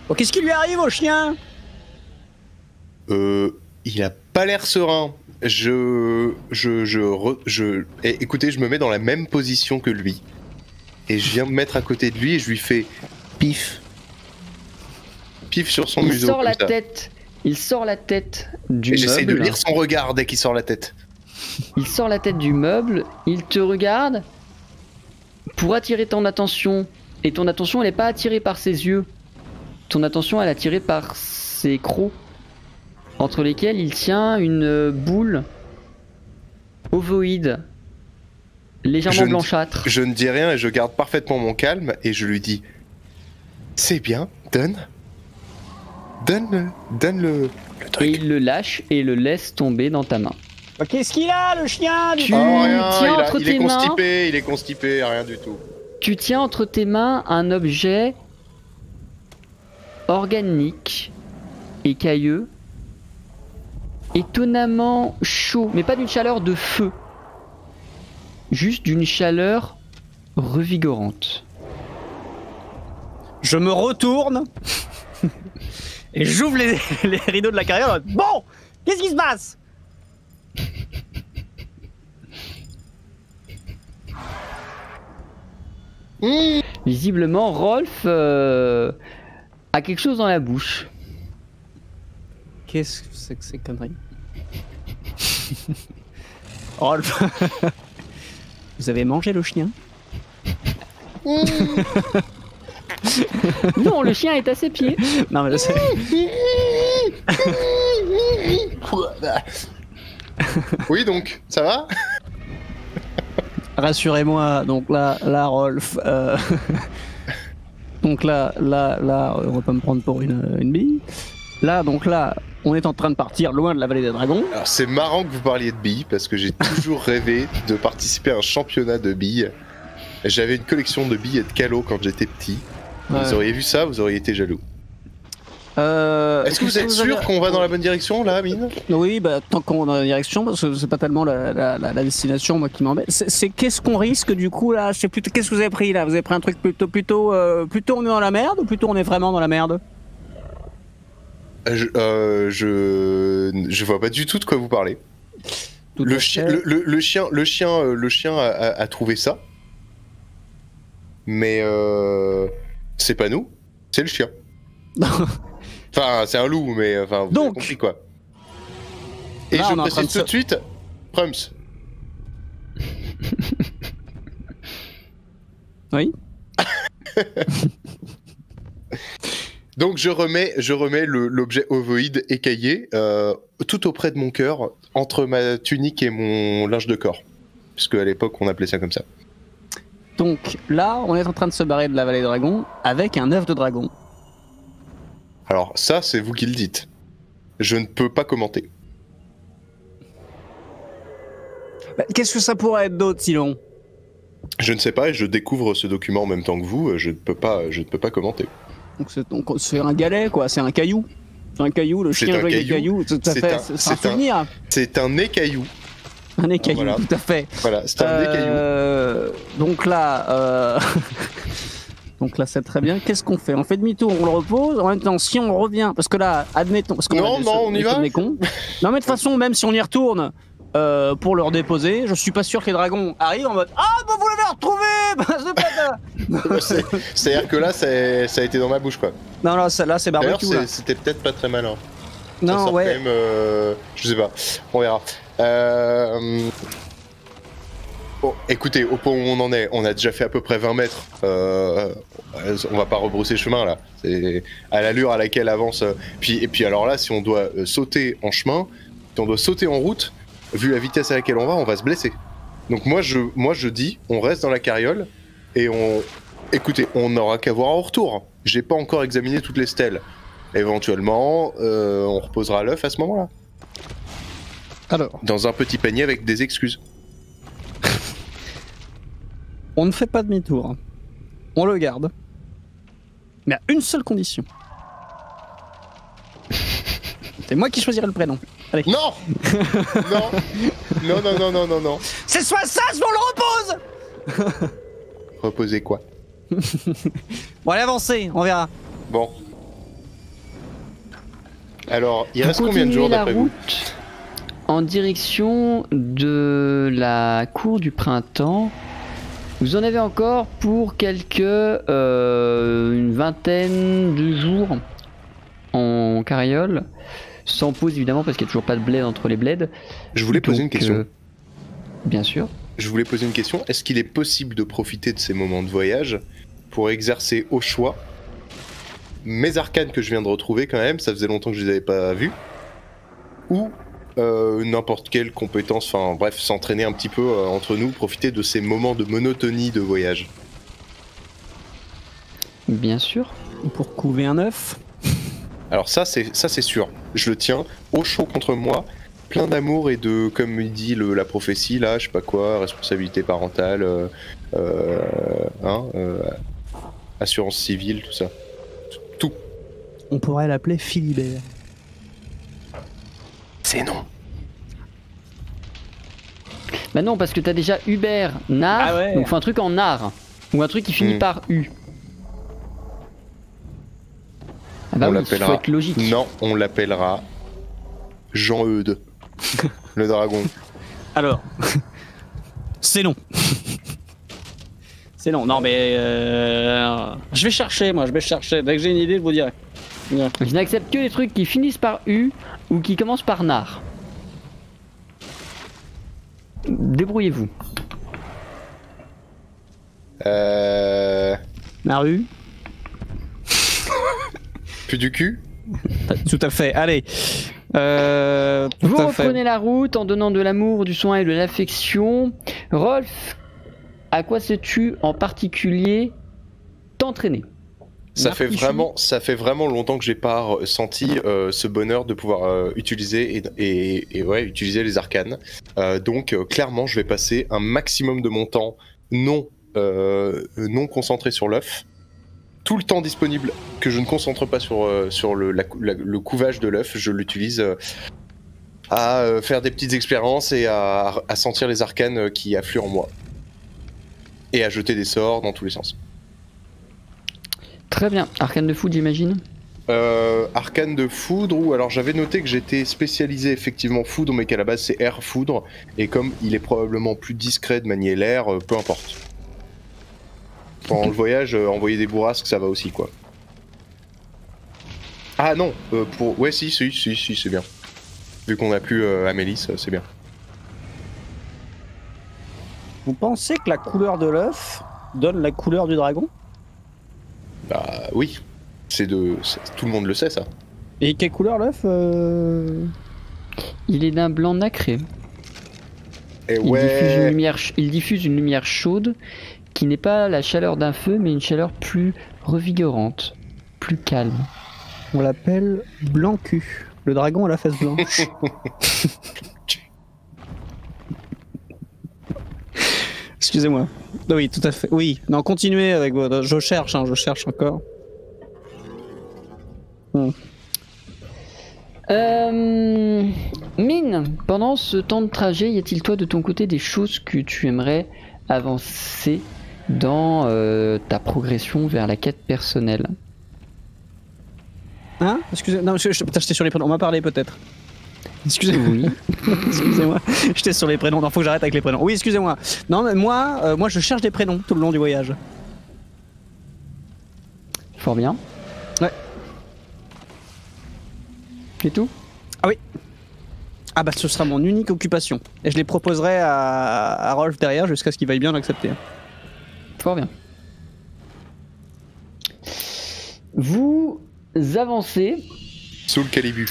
Oh, qu'est-ce qui lui arrive au chien? Il a pas l'air serein. Écoutez, je me mets dans la même position que lui. Et je viens me mettre à côté de lui et je lui fais pif. Pif sur son museau. Il sort la tête du meuble. J'essaie de lire son regard dès qu'il sort la tête. Il sort la tête du meuble, il te regarde pour attirer ton attention. Et ton attention, elle n'est pas attirée par ses yeux. Ton attention, elle est attirée par ses crocs, entre lesquels il tient une boule ovoïde, légèrement blanchâtre. Je ne dis rien et je garde parfaitement mon calme et je lui dis: c'est bien, donne le truc. Et il le lâche et le laisse tomber dans ta main. Qu'est-ce qu'il a, le chien? Tu rien, tiens entre tes mains. Il est constipé, rien du tout. Tu tiens entre tes mains un objet organique, écailleux, étonnamment chaud, mais pas d'une chaleur de feu, juste d'une chaleur revigorante. Je me retourne et j'ouvre les rideaux de la carrière. Bon, qu'est-ce qui se passe? Visiblement, Rolf a quelque chose dans la bouche. Qu'est-ce que c'est que ces conneries? Rolf, vous avez mangé le chien? Non, le chien est à ses pieds. Non, mais je sais. Oui, donc, ça va? Rassurez-moi, donc là, Rolf. Donc là, on va pas me prendre pour une bille. Là, on est en train de partir loin de la vallée des dragons. Alors, c'est marrant que vous parliez de billes parce que j'ai toujours rêvé de participer à un championnat de billes. J'avais une collection de billes et de calots quand j'étais petit. Ouais. Vous auriez vu ça, vous auriez été jaloux. Est-ce que vous êtes sûr qu'on va dans la bonne direction là, Mine? Oui, bah tant qu'on va dans la direction, parce que c'est pas tellement la destination moi qui m'embête. C'est qu'est-ce qu'on risque du coup là? Qu'est-ce que vous avez pris là? Vous avez pris un truc plutôt on est dans la merde ou plutôt on est vraiment dans la merde? Je vois pas du tout de quoi vous parlez. Le chien a trouvé ça, mais c'est pas nous, c'est le chien. Enfin, c'est un loup, mais enfin, vous avez compris quoi. Et là, je précise tout de suite, Prums. Oui. Donc je remets l'objet ovoïde écaillé tout auprès de mon cœur, entre ma tunique et mon linge de corps, puisque à l'époque on appelait ça comme ça. Donc là, on est en train de se barrer de la vallée des dragons avec un œuf de dragon. Alors ça, c'est vous qui le dites. Je ne peux pas commenter. Bah, qu'est-ce que ça pourrait être d'autre, sinon? Je ne sais pas, et je découvre ce document en même temps que vous. Je ne peux pas commenter. Donc c'est un galet, quoi. C'est un caillou. C'est un caillou. Le chien joue avec des cailloux. C'est un souvenir. C'est un écaillou. Un écaillou, voilà. Tout à fait. Voilà, c'est un écaillou. Donc là, c'est très bien. Qu'est-ce qu'on fait? On fait demi-tour, on le repose. En même temps, si on revient, parce que là, admettons, parce qu'on on y va. Non, mais de toute façon, même si on y retourne pour le redéposer, je suis pas sûr que les dragons arrivent en mode bah vous l'avez retrouvé. C'est-à-dire que là, ça a été dans ma bouche, quoi. Non, là, c'est barbecue. D'ailleurs, c'était peut-être pas très malin. Non, ouais. Quand même, je sais pas. On verra. Bon, écoutez, au point où on en est, on a déjà fait à peu près 20 mètres. On va pas rebrousser chemin là. C'est à l'allure à laquelle avance. Et puis alors là, si on doit sauter en chemin, si on doit sauter en route, vu la vitesse à laquelle on va se blesser. Donc moi je dis, on reste dans la carriole et écoutez, on n'aura qu'à voir au retour. J'ai pas encore examiné toutes les stèles. Éventuellement, on reposera l'œuf à ce moment-là. Alors. Dans un petit panier avec des excuses. On ne fait pas demi-tour. on le garde. Mais à une seule condition. C'est moi qui choisirai le prénom. Allez. Non. Non. Non, non, non, non, non, non. C'est soit ça, soit on le repose. Reposer quoi? Bon, allez, avancez, on verra. Bon. Alors, il Vous reste combien de jours continuez la d'après vous? route en direction de la cour du printemps. Vous en avez encore pour une vingtaine de jours en carriole, sans pause évidemment parce qu'il n'y a toujours pas de bled entre les bleds. Je voulais poser Donc, une question. Bien sûr. Je voulais poser une question. Est-ce qu'il est possible de profiter de ces moments de voyage pour exercer au choix mes arcanes que je viens de retrouver quand même, ça faisait longtemps que je les avais pas vus, ou n'importe quelle compétence, enfin bref, s'entraîner un petit peu entre nous, profiter de ces moments de monotonie de voyage. Bien sûr. Pour couver un œuf. Alors ça c'est sûr, je le tiens au chaud contre moi, plein d'amour et de, comme il dit la prophétie là, je sais pas quoi, responsabilité parentale, assurance civile, tout ça. Tout. On pourrait l'appeler Philibert. C'est non. Bah non, parce que t'as déjà Hubert, Nar, Ah ouais. donc faut un truc en Nar, ou un truc qui finit par U. Ah bah On oui, l'appellera- faut être logique. Non, on l'appellera Jean-Eudes, le dragon. Alors, c'est non. C'est non. Non, mais je vais chercher, moi, je vais chercher. Dès que j'ai une idée, je vous dirai. Je n'accepte que les trucs qui finissent par U ou qui commencent par Nar. Débrouillez-vous. Naru. Plus du cul? Tout à fait. Allez. Tout Vous à fait. reprenez la route en donnant de l'amour, du soin et de l'affection. Rolf, à quoi sais-tu en particulier t'entraîner? Ça fait Martichou. vraiment longtemps que j'ai pas senti ce bonheur de pouvoir utiliser utiliser les arcanes. Donc clairement, je vais passer un maximum de mon temps non concentré sur l'œuf. Tout le temps disponible que je ne concentre pas sur le couvage de l'œuf, je l'utilise à faire des petites expériences et à sentir les arcanes qui affluent en moi. Et à jeter des sorts dans tous les sens. Très bien. Arcane de foot, j'imagine. Arcane de foudre, ou alors j'avais noté que j'étais spécialisé effectivement foudre, mais qu'à la base c'est air foudre, et comme il est probablement plus discret de manier l'air, peu importe. Pendant le voyage, envoyer des bourrasques, ça va aussi quoi. Ah non, ouais si, c'est bien. Vu qu'on a plus Amélis, c'est bien. Vous pensez que la couleur de l'œuf donne la couleur du dragon? Bah oui, tout le monde le sait ça. Et quelle couleur l'œuf Il est d'un blanc nacré. Et Il diffuse une lumière chaude qui n'est pas la chaleur d'un feu, mais une chaleur plus revigorante, plus calme. On l'appelle Blanc-Cul. Le dragon à la fesse blanche. Excusez-moi. Oui, tout à fait. Oui, non, continuez avec votre... Je cherche encore. Mine, pendant ce temps de trajet, y a-t-il toi de ton côté des choses que tu aimerais avancer dans ta progression vers la quête personnelle? Hein? Excusez-moi. Non, putain, j'étais sur les prénoms. On m'a parlé peut-être. Excusez-moi. Oui. Excusez-moi. J'étais sur les prénoms. Non, faut que j'arrête avec les prénoms. Oui, excusez-moi. Non, mais moi, je cherche des prénoms tout le long du voyage. Fort bien. Ouais. C'est tout? Ah bah, ce sera mon unique occupation. Et je les proposerai à Rolf derrière jusqu'à ce qu'il veuille bien l'accepter. Fort bien. Vous avancez. Sous le calibu.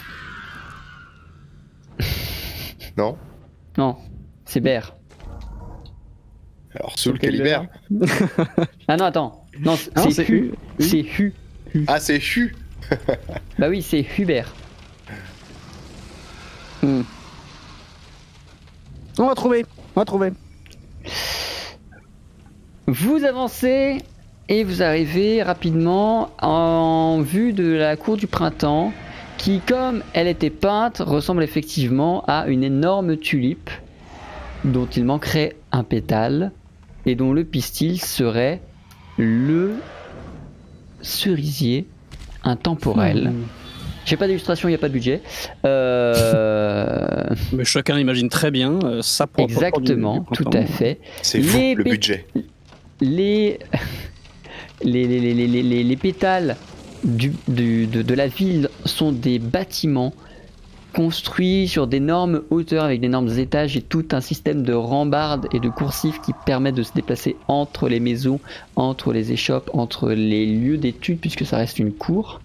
Non? Non, c'est Bert. Alors sous le calibert. Ah non, attends. Non, Non, c'est c'est Hu. Hu. C'est Hu. Ah c'est Hu. Bah oui, c'est Hubert. On va trouver. Vous avancez et vous arrivez rapidement en vue de la cour du printemps qui, comme elle était peinte, ressemble effectivement à une énorme tulipe dont il manquerait un pétale et dont le pistil serait le cerisier intemporel. J'ai pas d'illustration, il n'y a pas de budget. Mais chacun imagine très bien ça pour exactement, tout à fait. C'est vous le budget. Les pétales de la ville sont des bâtiments construits sur d'énormes hauteurs avec d'énormes étages et tout un système de rambardes et de coursives qui permet de se déplacer entre les maisons, entre les échoppes, entre les lieux d'études puisque ça reste une cour.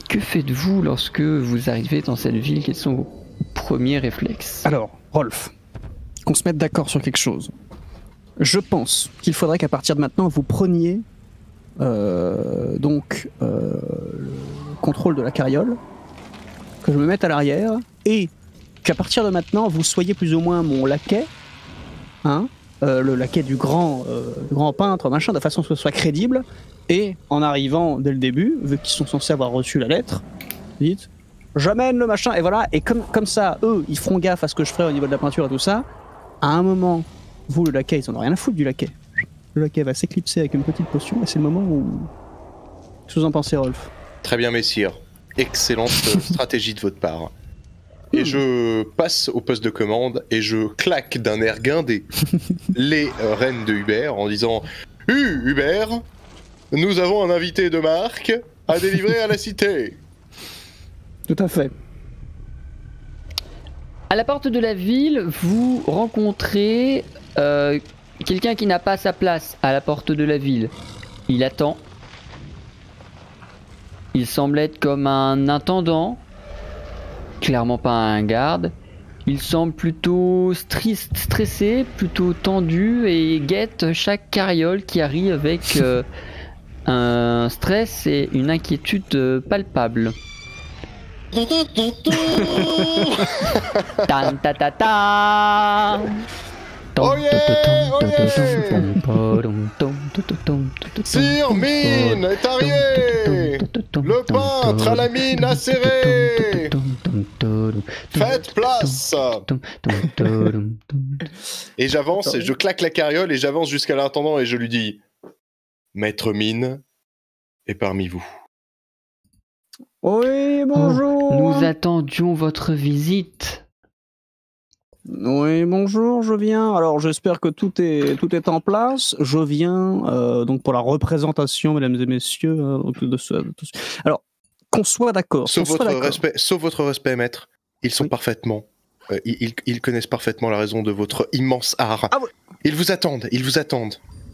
Que faites-vous lorsque vous arrivez dans cette ville? Quels sont vos premiers réflexes? Alors, Rolf, qu'on se mette d'accord sur quelque chose. Je pense qu'il faudrait qu'à partir de maintenant, vous preniez le contrôle de la carriole, que je me mette à l'arrière, et qu'à partir de maintenant, vous soyez plus ou moins mon laquais, hein, le laquais du grand peintre, machin, de façon à ce que ce soit crédible, et en arrivant dès le début, vu qu'ils sont censés avoir reçu la lettre, dites, j'amène le machin, et voilà, et comme ça, eux, ils feront gaffe à ce que je ferai au niveau de la peinture et tout ça, à un moment, vous, le laquais, ils en ont rien à foutre du laquais. Le laquais va s'éclipser avec une petite potion, et c'est le moment où... Qu'est-ce que vous en pensez, Rolf? Très bien, messire. Excellente stratégie de votre part. Et je passe au poste de commande et je claque d'un air guindé les rênes de Hubert en disant « Hubert, nous avons un invité de marque à délivrer à la cité !» Tout à fait. À la porte de la ville, vous rencontrez quelqu'un qui n'a pas sa place à la porte de la ville. Il attend. Il semble être comme un intendant, clairement pas un garde. Il semble plutôt stressé, plutôt tendu et guette chaque carriole qui arrive avec un stress et une inquiétude palpable. Tan ta ta ta. Oh yeah, oh yeah. Sire Mine est arrivé. Le peintre à la mine acérée. Faites place. Et j'avance et je claque la carriole et j'avance jusqu'à l'intendant et je lui dis Maître Mine est parmi vous. Oui, bonjour. Nous attendions votre visite. Oui, bonjour, je viens. Alors, j'espère que tout est en place. Je viens donc pour la représentation, mesdames et messieurs. Alors, qu'on soit d'accord. Sauf votre respect, maître. Ils sont parfaitement. Ils connaissent parfaitement la raison de votre immense art. Ah ouais. Ils vous attendent.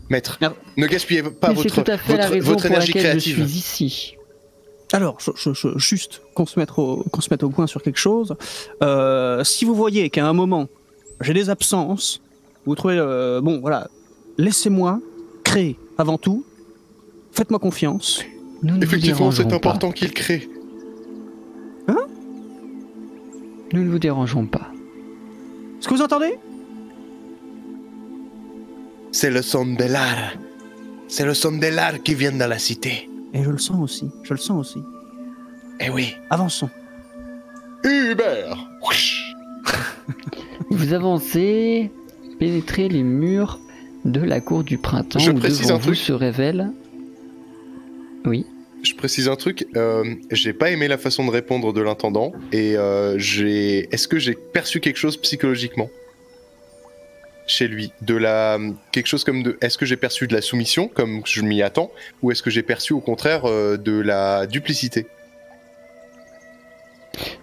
Maître, ne gaspillez pas votre énergie créative. Je suis ici. Alors, juste qu'on se mette au point sur quelque chose. Si vous voyez qu'à un moment, j'ai des absences, vous trouvez... bon, voilà, laissez-moi créer avant tout. Faites-moi confiance. Effectivement, c'est important qu'il crée. Hein? Nous ne vous dérangeons pas. Est-ce que vous entendez? C'est le son de l'art. C'est le son de l'art qui vient de la cité. Et je le sens aussi. Eh oui. Avançons. Hubert. Vous avancez, pénétrez les murs de la cour du printemps où devant vous se révèle... Oui. Je précise un truc, j'ai pas aimé la façon de répondre de l'intendant, et est-ce que j'ai perçu quelque chose psychologiquement chez lui, quelque chose comme est-ce que j'ai perçu de la soumission comme je m'y attends, ou est-ce que j'ai perçu au contraire de la duplicité?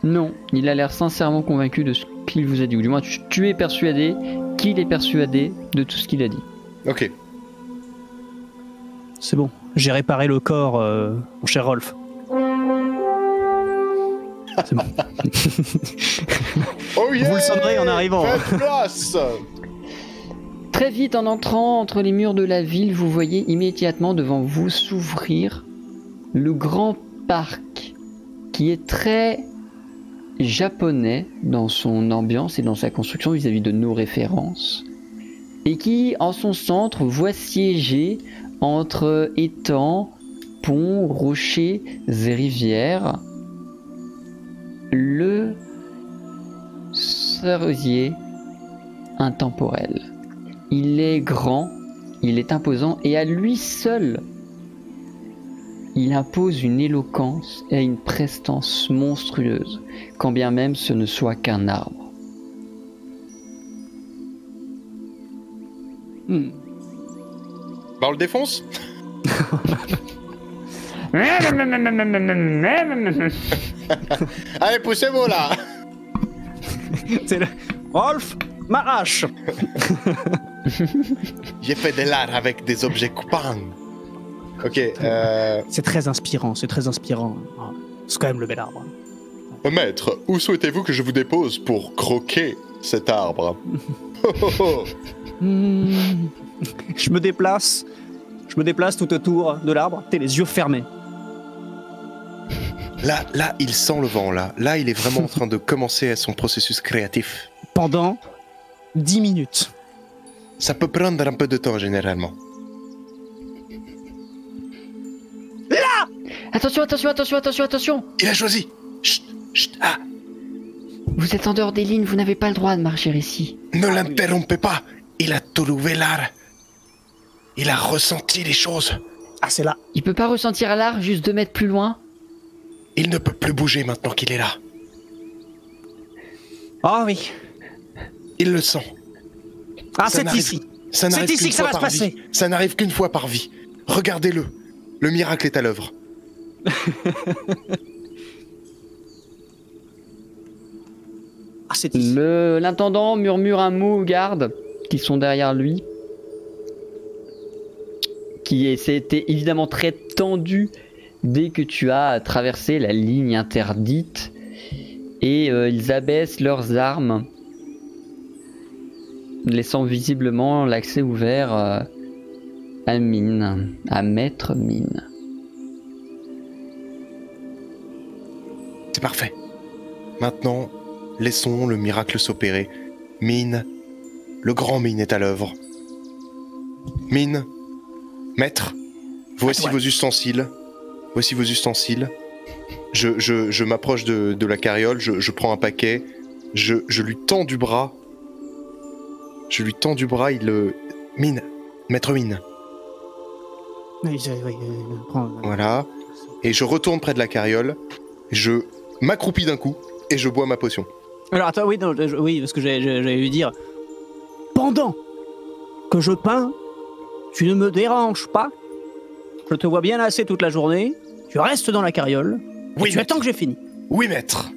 Non, il a l'air sincèrement convaincu de ce qu'il vous a dit, ou du moins tu es persuadé qu'il est persuadé de tout ce qu'il a dit. Ok. C'est bon, j'ai réparé le corps, mon cher Rolf. C'est bon. Oh yeah. Vous le saurez en arrivant. Faites place. Très vite, en entrant entre les murs de la ville, vous voyez immédiatement devant vous s'ouvrir le grand parc qui est très japonais dans son ambiance et dans sa construction vis-à-vis de nos références. et qui, en son centre, voit siéger entre étangs, ponts, rochers et rivières le cerisier intemporel. Il est grand, il est imposant et à lui seul, il impose une éloquence et une prestance monstrueuse, quand bien même ce ne soit qu'un arbre. Bah on le défonce. Allez, poussez-vous là. C'est le... Rolf, ma hache. J'ai fait de l'art avec des objets coupants. Ok, C'est très inspirant, c'est très inspirant. Ah, c'est quand même le bel arbre. maître, où souhaitez-vous que je vous dépose pour croquer cet arbre? Je me déplace tout autour de l'arbre, t'es les yeux fermés. Là, il sent le vent, là. Là, il est vraiment en train de commencer son processus créatif. Pendant 10 minutes. Ça peut prendre un peu de temps, généralement. Attention, attention, attention, attention, attention! Il a choisi. Chut, chut, ah, Vous êtes en dehors des lignes, vous n'avez pas le droit de marcher ici. ne l'interrompez pas. Il a trouvé l'art. Il a ressenti les choses. Ah, c'est là. Il peut pas ressentir l'art juste 2 mètres plus loin? Il ne peut plus bouger maintenant qu'il est là. Ah oui. Il le sent. Ah, Ça c'est n'arrive- ici. Ça n'arrive C'est ici qu'une que ça fois va se par vie. passer. Ça n'arrive qu'une fois par vie. Regardez-le. Le miracle est à l'œuvre. Ah, c'est ici. L'intendant murmure un mot aux gardes qui sont derrière lui. C'était évidemment très tendu dès que tu as traversé la ligne interdite. Et ils abaissent leurs armes, laissant visiblement l'accès ouvert à Mine, à Maître Mine. C'est parfait. Maintenant, laissons le miracle s'opérer. Mine, le grand Mine est à l'œuvre. Mine, maître, voici Ouais. vos ustensiles. Voici vos ustensiles. Je m'approche de la carriole, je prends un paquet, je lui tends du bras. Je lui tends du bras, Mine, maître Mine. Oui, prends. Voilà. Et je retourne près de la carriole, je m'accroupis d'un coup et je bois ma potion. Alors attends, oui, non, oui, parce que j'allais lui dire, pendant que je peins, tu ne me déranges pas. Je te vois bien assez toute la journée. Tu restes dans la carriole. Et Oui, tu attends que j'ai fini. Oui, maître.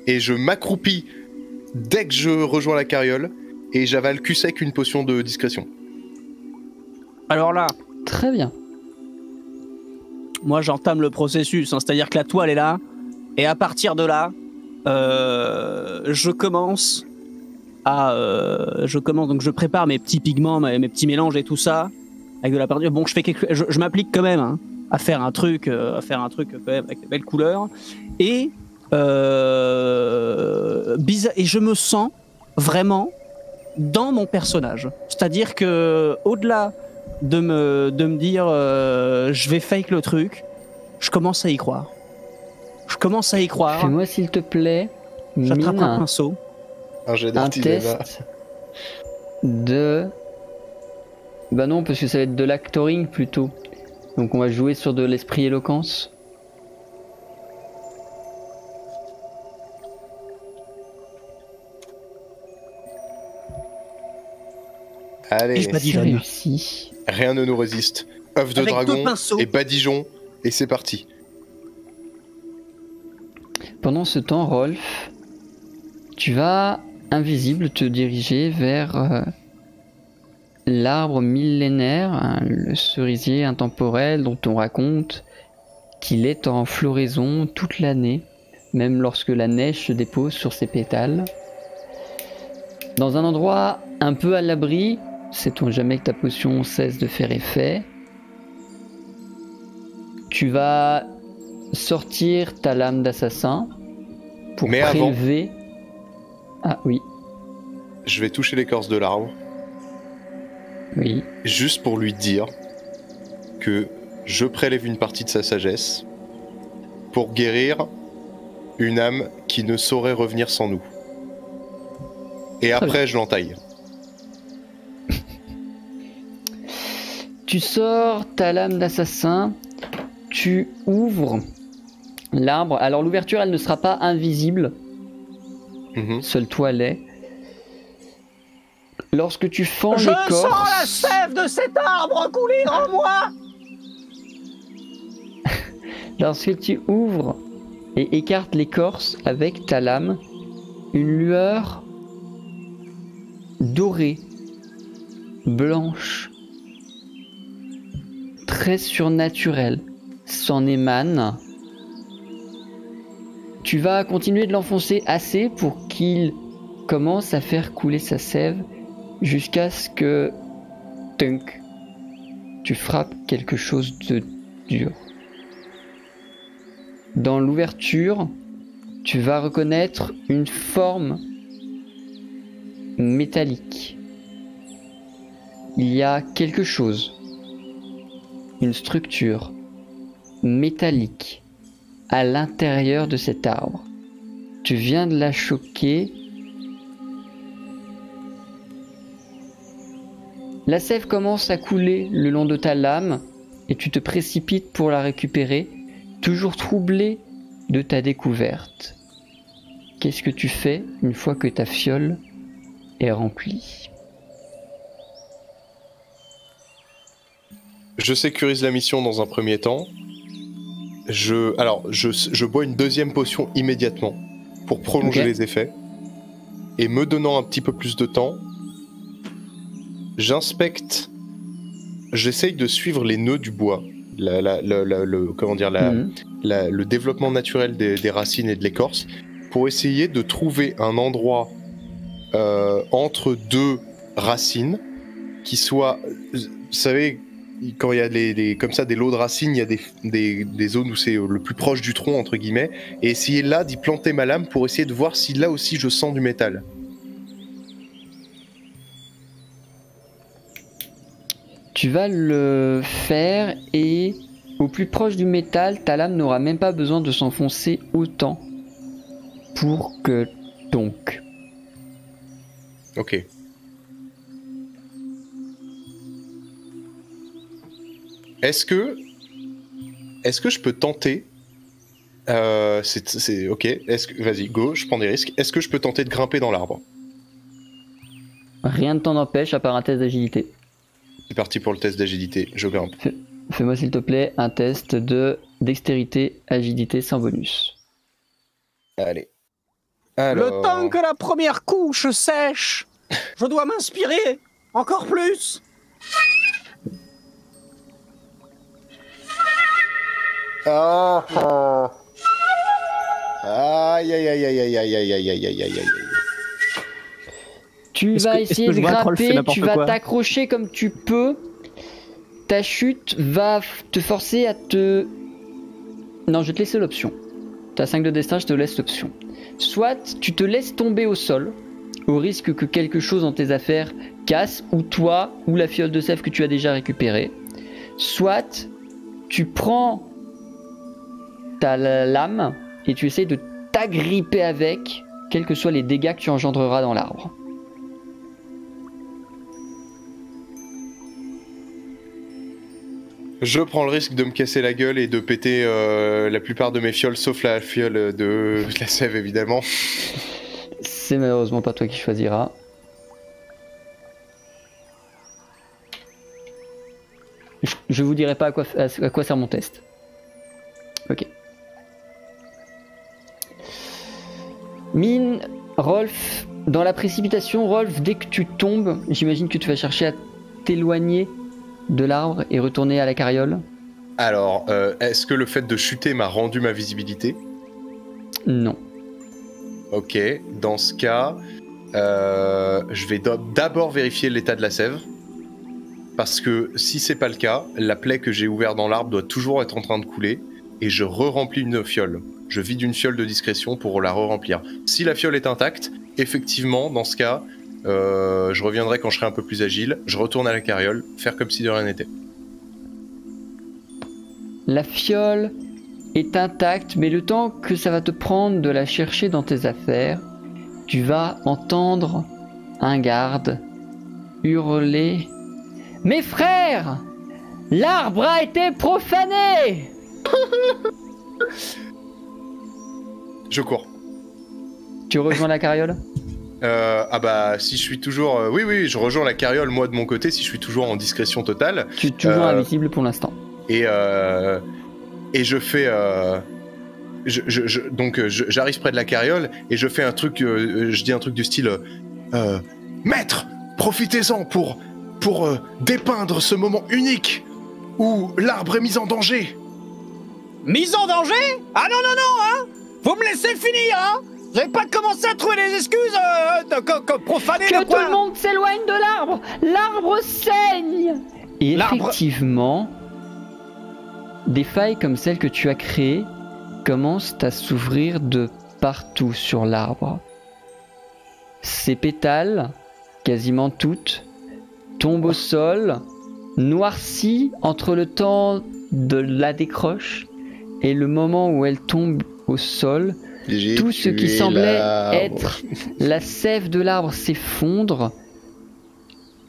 Et je m'accroupis dès que je rejoins la carriole et j'avale cul sec une potion de discrétion. Alors là, Très bien. moi j'entame le processus, hein, c'est-à-dire que la toile est là, et à partir de là, je commence, donc je prépare mes petits pigments, mes petits mélanges et tout ça, avec de la peinture. Bon, je m'applique quand même hein, à faire un truc quand même avec de belles couleurs, et et je me sens vraiment dans mon personnage. C'est-à-dire que au-delà de me dire je vais fake le truc, je commence à y croire. Fais-moi s'il te plaît, J'attrape Mine, un pinceau. J'ai un test de... Bah non, parce que ça va être de l'actoring plutôt. Donc on va jouer sur de l'esprit éloquence. Et Allez, je C'est badigeonne. réussi. rien ne nous résiste. œuf de Avec deux dragon pinceaux. et badigeon, et c'est parti. Pendant ce temps, Rolf, tu vas, invisible, te diriger vers l'arbre millénaire, hein, le cerisier intemporel dont on raconte qu'il est en floraison toute l'année, même lorsque la neige se dépose sur ses pétales. Dans un endroit un peu à l'abri, sait-on jamais que ta potion cesse de faire effet, tu vas sortir ta lame d'assassin pour Mais avant- prélever... Ah oui. je vais toucher l'écorce de l'arbre, Oui. juste pour lui dire que je prélève une partie de sa sagesse pour guérir une âme qui ne saurait revenir sans nous. Et après, je l'entaille. Tu sors ta lame d'assassin, tu ouvres l'arbre. Alors l'ouverture, elle ne sera pas invisible, seul toi l'est. Lorsque tu fends l'écorce... Je sens la sève de cet arbre couler en moi. Lorsque tu ouvres et écartes l'écorce avec ta lame, une lueur dorée, blanche, très surnaturelle s'en émane. Tu vas continuer de l'enfoncer assez pour qu'il commence à faire couler sa sève jusqu'à ce que tunk, tu frappes quelque chose de dur. Dans l'ouverture, tu vas reconnaître une forme métallique. Il y a quelque chose, une structure métallique à l'intérieur de cet arbre. Tu viens de la choquer. La sève commence à couler le long de ta lame et tu te précipites pour la récupérer, toujours troublé de ta découverte. Qu'est-ce que tu fais une fois que ta fiole est remplie ? Je sécurise la mission dans un premier temps. Je bois une deuxième potion immédiatement pour prolonger les effets. Et me donnant un petit peu plus de temps, j'inspecte, j'essaye de suivre les nœuds du bois, le développement naturel des racines et de l'écorce, pour essayer de trouver un endroit entre deux racines qui soit, vous savez, quand il y a comme ça des lots de racines, il y a des zones où c'est le plus proche du tronc, entre guillemets, et essayer là d'y planter ma lame pour essayer de voir si là aussi je sens du métal. Tu vas le faire et au plus proche du métal, ta lame n'aura même pas besoin de s'enfoncer autant pour que donc. Ok. Est-ce que je peux tenter ok. Vas-y, go, je prends des risques. Est-ce que je peux tenter de grimper dans l'arbre ? Rien ne t'en empêche à part un test d'agilité. C'est parti pour le test d'agilité, je grimpe. Fais-moi s'il te plaît un test de dextérité, agilité sans bonus. Allez. Alors... Le temps que la première couche sèche, je dois m'inspirer encore plus. Ah, ah. Aïe aïe aïe aïe aïe aïe aïe aïe aïe aïe aïe. Tu vas essayer de grimper, tu vas t'accrocher comme tu peux. Ta chute va te forcer à te... Non, je vais te laisser l'option. T'as 5 de destin, je te laisse l'option. Soit tu te laisses tomber au sol, au risque que quelque chose dans tes affaires casse, ou toi, ou la fiole de sève que tu as déjà récupérée. Soit tu prends ta lame et tu essayes de t'agripper avec, quels que soient les dégâts que tu engendreras dans l'arbre. Je prends le risque de me casser la gueule et de péter la plupart de mes fioles, sauf la fiole de la sève évidemment. C'est malheureusement pas toi qui choisiras. Je vous dirai pas à quoi sert mon test. Ok. Mine, Rolf, dans la précipitation, Rolf, dès que tu tombes, j'imagine que tu vas chercher à t'éloigner de l'arbre et retourner à la carriole. Alors, est-ce que le fait de chuter m'a rendu ma visibilité ? Non. Ok, dans ce cas, je vais d'abord vérifier l'état de la sève. Parce que si c'est pas le cas, la plaie que j'ai ouverte dans l'arbre doit toujours être en train de couler. Et je re-remplis une fiole. Je vide une fiole de discrétion pour la re-remplir. Si la fiole est intacte, effectivement, dans ce cas, Je reviendrai quand je serai un peu plus agile. Je retourne à la carriole, faire comme si de rien n'était. La fiole est intacte, mais le temps que ça va te prendre de la chercher dans tes affaires, tu vas entendre un garde hurler « Mes frères, l'arbre a été profané !» Je cours. Tu rejoins la carriole? Ah bah si je suis toujours... oui, je rejoins la carriole moi de mon côté si je suis toujours en discrétion totale. Tu es toujours invisible pour l'instant. Et je fais... donc j'arrive près de la carriole et je fais un truc, je dis un truc du style Maître, profitez-en pour dépeindre ce moment unique où l'arbre est mis en danger. Mise en danger? Ah non, hein. Faut me laisser finir, hein. Vous avez pas commencé à trouver des excuses profaner Que de quoi? tout le monde s'éloigne de l'arbre. L'arbre saigne. Et effectivement, des failles comme celles que tu as créées commencent à s'ouvrir de partout sur l'arbre. Ces pétales, quasiment toutes, tombent au sol, noircies entre le temps de la décroche et le moment où elles tombent au sol. Tout ce qui semblait être la sève de l'arbre s'effondre.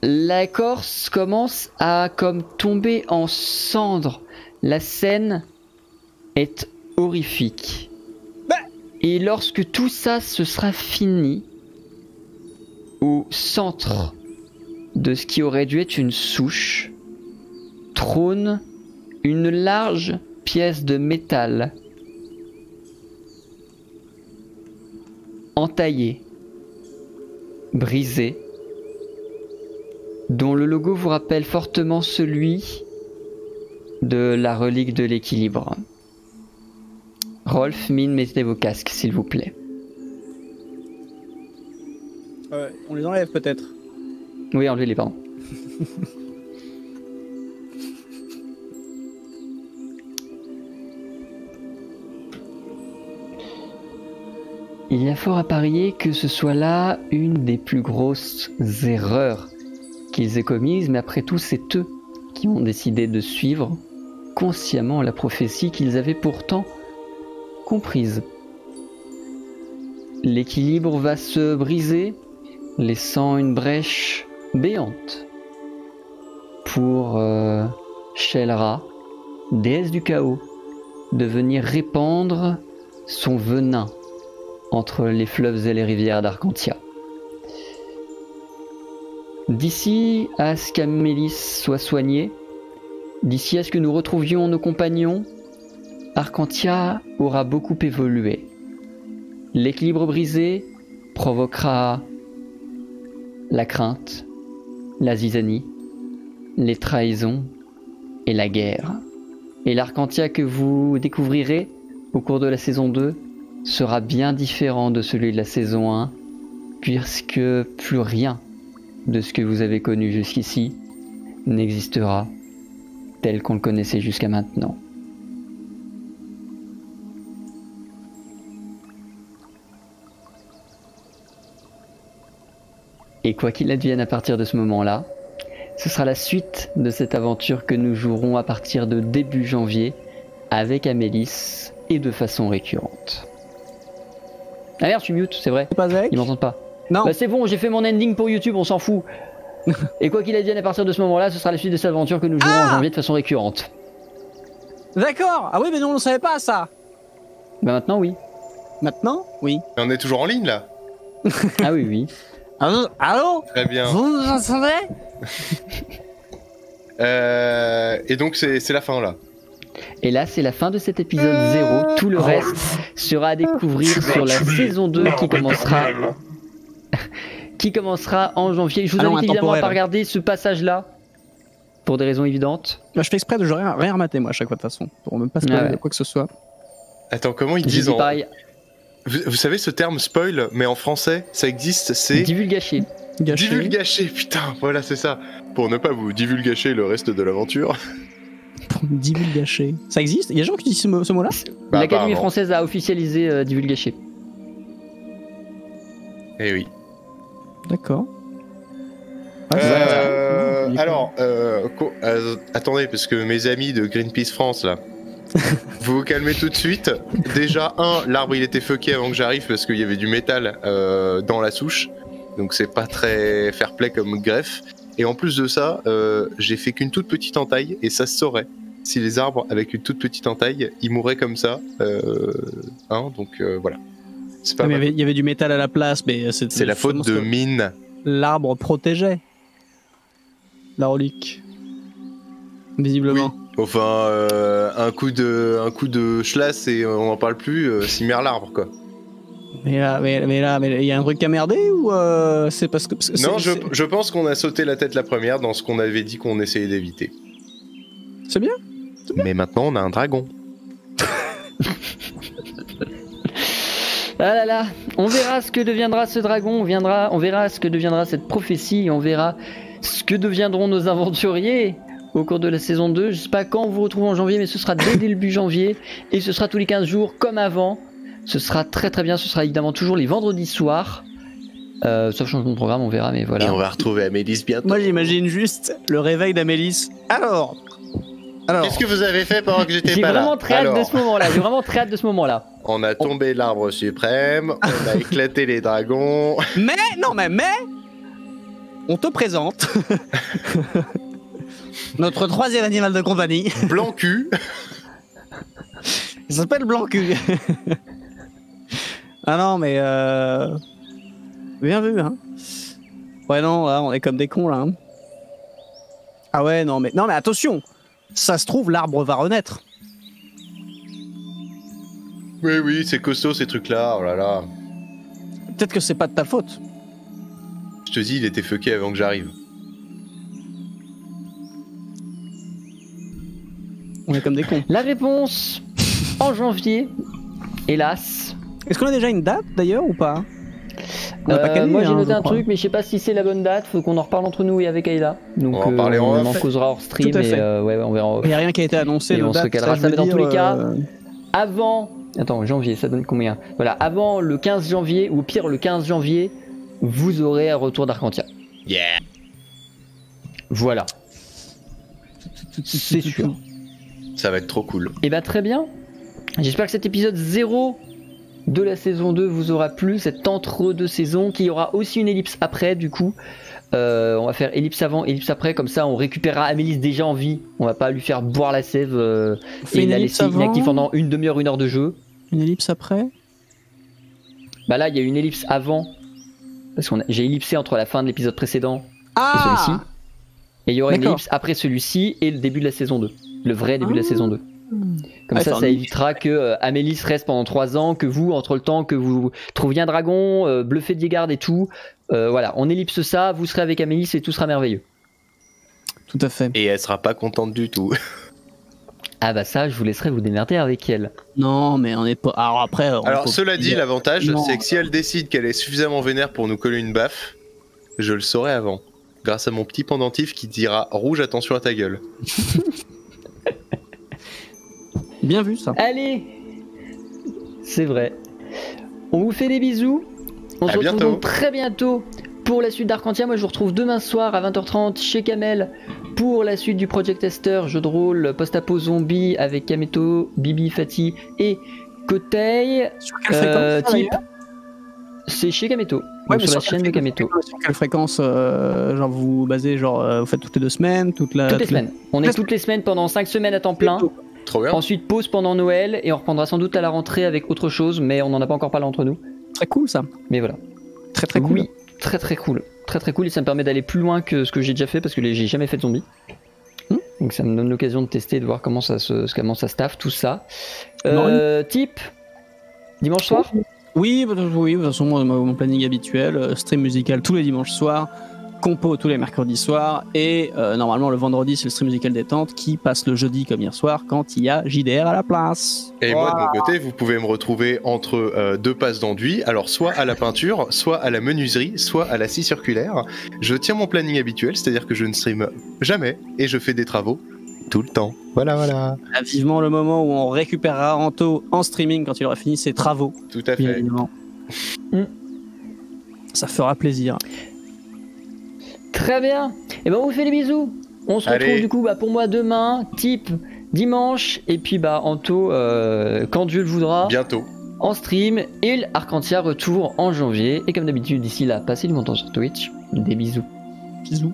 L'écorce commence à comme tomber en cendres. La scène est horrifique. Et lorsque tout ça se sera fini, au centre de ce qui aurait dû être une souche, trône une large pièce de métal entaillée, brisée, dont le logo vous rappelle fortement celui de la relique de l'équilibre. Rolf, Mine, mettez vos casques, s'il vous plaît. On les enlève peut-être. Oui, enlevez-les, pardon. Il y a fort à parier que ce soit là une des plus grosses erreurs qu'ils aient commises, mais après tout, c'est eux qui ont décidé de suivre consciemment la prophétie qu'ils avaient pourtant comprise. L'équilibre va se briser, laissant une brèche béante pour Shelra, déesse du chaos, de venir répandre son venin entre les fleuves et les rivières d'Arcantia. D'ici à ce qu'Amélis soit soignée, d'ici à ce que nous retrouvions nos compagnons, Arcantia aura beaucoup évolué. L'équilibre brisé provoquera la crainte, la zizanie, les trahisons et la guerre. Et l'Arcantia que vous découvrirez au cours de la saison 2 sera bien différent de celui de la saison 1, puisque plus rien de ce que vous avez connu jusqu'ici n'existera tel qu'on le connaissait jusqu'à maintenant. Et quoi qu'il advienne à partir de ce moment-là, ce sera la suite de cette aventure que nous jouerons à partir de début janvier avec Amélis et de façon récurrente. Ah merde, je suis mute, c'est vrai. C'est pas Zek? Ils m'entendent pas. Non. Bah c'est bon, j'ai fait mon ending pour YouTube, on s'en fout. Et quoi qu'il advienne à partir de ce moment-là, ce sera la suite de cette aventure que nous jouerons en janvier de façon récurrente. D'accord. Ah oui, mais non, on ne savait pas ça. Bah maintenant oui. Maintenant? Oui. Et on est toujours en ligne là. Ah oui, oui. Allô? Très bien. Vous nous entendez? Et donc c'est la fin là. Et là, c'est la fin de cet épisode 0. Tout le reste sera à découvrir sur la saison 2 qui commencera en janvier. Je vous invite évidemment à pas regarder ce passage-là pour des raisons évidentes. Bah, je fais exprès de rien remater moi à chaque fois de toute façon, pour même pas spoiler quoi que ce soit. Attends, comment ils disent pareil. Vous savez ce terme spoil, mais en français, ça existe, c'est... Divulgacher. Divulgacher, putain, voilà, c'est ça. Pour ne pas vous divulgacher le reste de l'aventure. Pour me divulgacher. Ça existe? Il y a des gens qui disent ce mot-là? Bah, L'Académie française a officialisé divulgacher. Eh oui. D'accord. Alors, attendez, parce que mes amis de Greenpeace France, là, vous vous calmez tout de suite. Déjà, l'arbre il était fucké avant que j'arrive parce qu'il y avait du métal dans la souche. Donc c'est pas très fair play comme greffe. Et en plus de ça, j'ai fait qu'une toute petite entaille et ça se saurait. Si les arbres avec une toute petite entaille, ils mourraient comme ça. Donc voilà. C'est pas Mais il y avait du métal à la place, mais c'est la faute de Mine. L'arbre protégeait la relique. Visiblement. Oui. Enfin, un coup de schlass et on n'en parle plus, s'y merd l'arbre, quoi. Mais là, il y a un truc à merder ou c'est parce que... Non, je pense qu'on a sauté la tête la première dans ce qu'on avait dit qu'on essayait d'éviter. C'est bien. Mais maintenant, on a un dragon. Ah là là, on verra ce que deviendra ce dragon, on verra ce que deviendra cette prophétie, on verra ce que deviendront nos aventuriers au cours de la saison 2. Je sais pas quand on vous retrouve en janvier, mais ce sera dès début janvier et ce sera tous les 15 jours comme avant. Ce sera très très bien, ce sera évidemment toujours les vendredis soirs. Sauf changement de programme, on verra, mais voilà. Et on va retrouver Amélis bientôt. Moi j'imagine juste le réveil d'Amélis. Alors qu'est-ce que vous avez fait pendant que j'étais J'ai pas là? vraiment très hâte de ce moment-là. On a tombé l'arbre suprême, on a éclaté les dragons. Mais on te présente notre troisième animal de compagnie. Blanc-cul. Il s'appelle Blanc-cul. Ah non, mais bien vu, hein. Ouais, non, là, on est comme des cons, là. Hein. Ah ouais, non, mais attention. Ça se trouve, l'arbre va renaître. Oui, c'est costaud ces trucs-là, oh là là. Peut-être que c'est pas de ta faute. Je te dis, il était fucké avant que j'arrive. On est comme des cons. La réponse en janvier, hélas. Est-ce qu'on a déjà une date d'ailleurs ou pas? On a pas calé, moi j'ai hein, noté je un crois. truc, mais je sais pas si c'est la bonne date. Faut qu'on en reparle entre nous et avec Aïda. Donc On va en parler en on en off. causera hors stream Tout à et fait. ouais, on verra. Il n'y a rien qui a été annoncé. Et de on se date, calera je ça, veux mais dans dire, tous les cas, avant. Attends, janvier, ça donne combien? Voilà, avant le 15 janvier, ou pire le 15 janvier, vous aurez un retour d'Arcantia. Yeah. Voilà. C'est sûr. Ça va être trop cool. Et bah très bien. J'espère que cet épisode 0 de la saison 2 vous aura plu, cet entre-deux saisons, qu'il y aura aussi une ellipse après du coup. On va faire ellipse avant, ellipse après, comme ça on récupérera Amélis déjà en vie. On va pas lui faire boire la sève et la laisser inactive pendant une demi-heure, 1 heure de jeu. Une ellipse après. Bah là il y a une ellipse avant, parce que j'ai ellipsé entre la fin de l'épisode précédent Ah et celui-ci. Et il y aura une D'accord. ellipse après celui-ci et le début de la saison 2. Le vrai début de la saison 2. Comme Ah, ça, enfin, ça évitera que Amélis reste pendant 3 ans, que vous, entre le temps que vous trouviez un dragon, bluffez Diegard et tout, voilà, on ellipse ça, vous serez avec Amélis et tout sera merveilleux. Tout à fait. Et elle sera pas contente du tout. Ah bah ça, je vous laisserai vous démerder avec elle. Non, mais on est pas. Alors après. Alors cela dit, l'avantage, Non. c'est que si elle décide qu'elle est suffisamment vénère pour nous coller une baffe, je le saurai avant. Grâce à mon petit pendentif qui dira « Rouge, attention à ta gueule ». Bien vu ça. Allez, c'est vrai. On vous fait des bisous. On À se retrouve bientôt. donc très bientôt pour la suite d'Arcantia. Moi, je vous retrouve demain soir à 20h30 chez Kamel pour la suite du Project Tester, jeu de rôle post-apo zombie avec Kameto, Bibi, Fatih et Kotei. Sur quelle fréquence Type, c'est chez Kameto, Ouais, donc mais sur la sur chaîne de quelle Kameto. Sur quelle fréquence genre vous basez vous faites toutes les 2 semaines, toutes Toutes les semaines. On est toutes les semaines pendant 5 semaines à temps plein. Trop bien. Ensuite, pause pendant Noël et on reprendra sans doute à la rentrée avec autre chose, mais on n'en a pas encore parlé entre nous. Très cool ça. Mais voilà. Très très cool. Oui, très très cool. Très très cool et ça me permet d'aller plus loin que ce que j'ai déjà fait parce que j'ai jamais fait de zombie. Donc ça me donne l'occasion de tester et de voir comment ça se staff, tout ça. Type dimanche soir. Oui, de toute façon, mon planning habituel, stream musical tous les dimanches soirs, compo tous les mercredis soirs, et normalement le vendredi c'est le stream musical détente qui passe le jeudi comme hier soir quand il y a JDR à la place. Et moi, de mon côté, vous pouvez me retrouver entre 2 passes d'enduit, alors soit à la peinture, soit à la menuiserie, soit à la scie circulaire. Je tiens mon planning habituel, c'est-à-dire que je ne stream jamais, et je fais des travaux tout le temps. Voilà. Ah, vivement le moment où on récupérera Anto en streaming quand il aura fini ses travaux. Tout à Bien fait. évidemment. Ça fera plaisir. Très Très bien. Et ben on vous fait des bisous. On se retrouve Allez. du coup pour moi demain, type dimanche, et puis Anto, quand Dieu le voudra, Bientôt. en stream, et l'Arcantia retour en janvier. Et comme d'habitude, d'ici là, passez du bon temps sur Twitch. Des bisous. Bisous.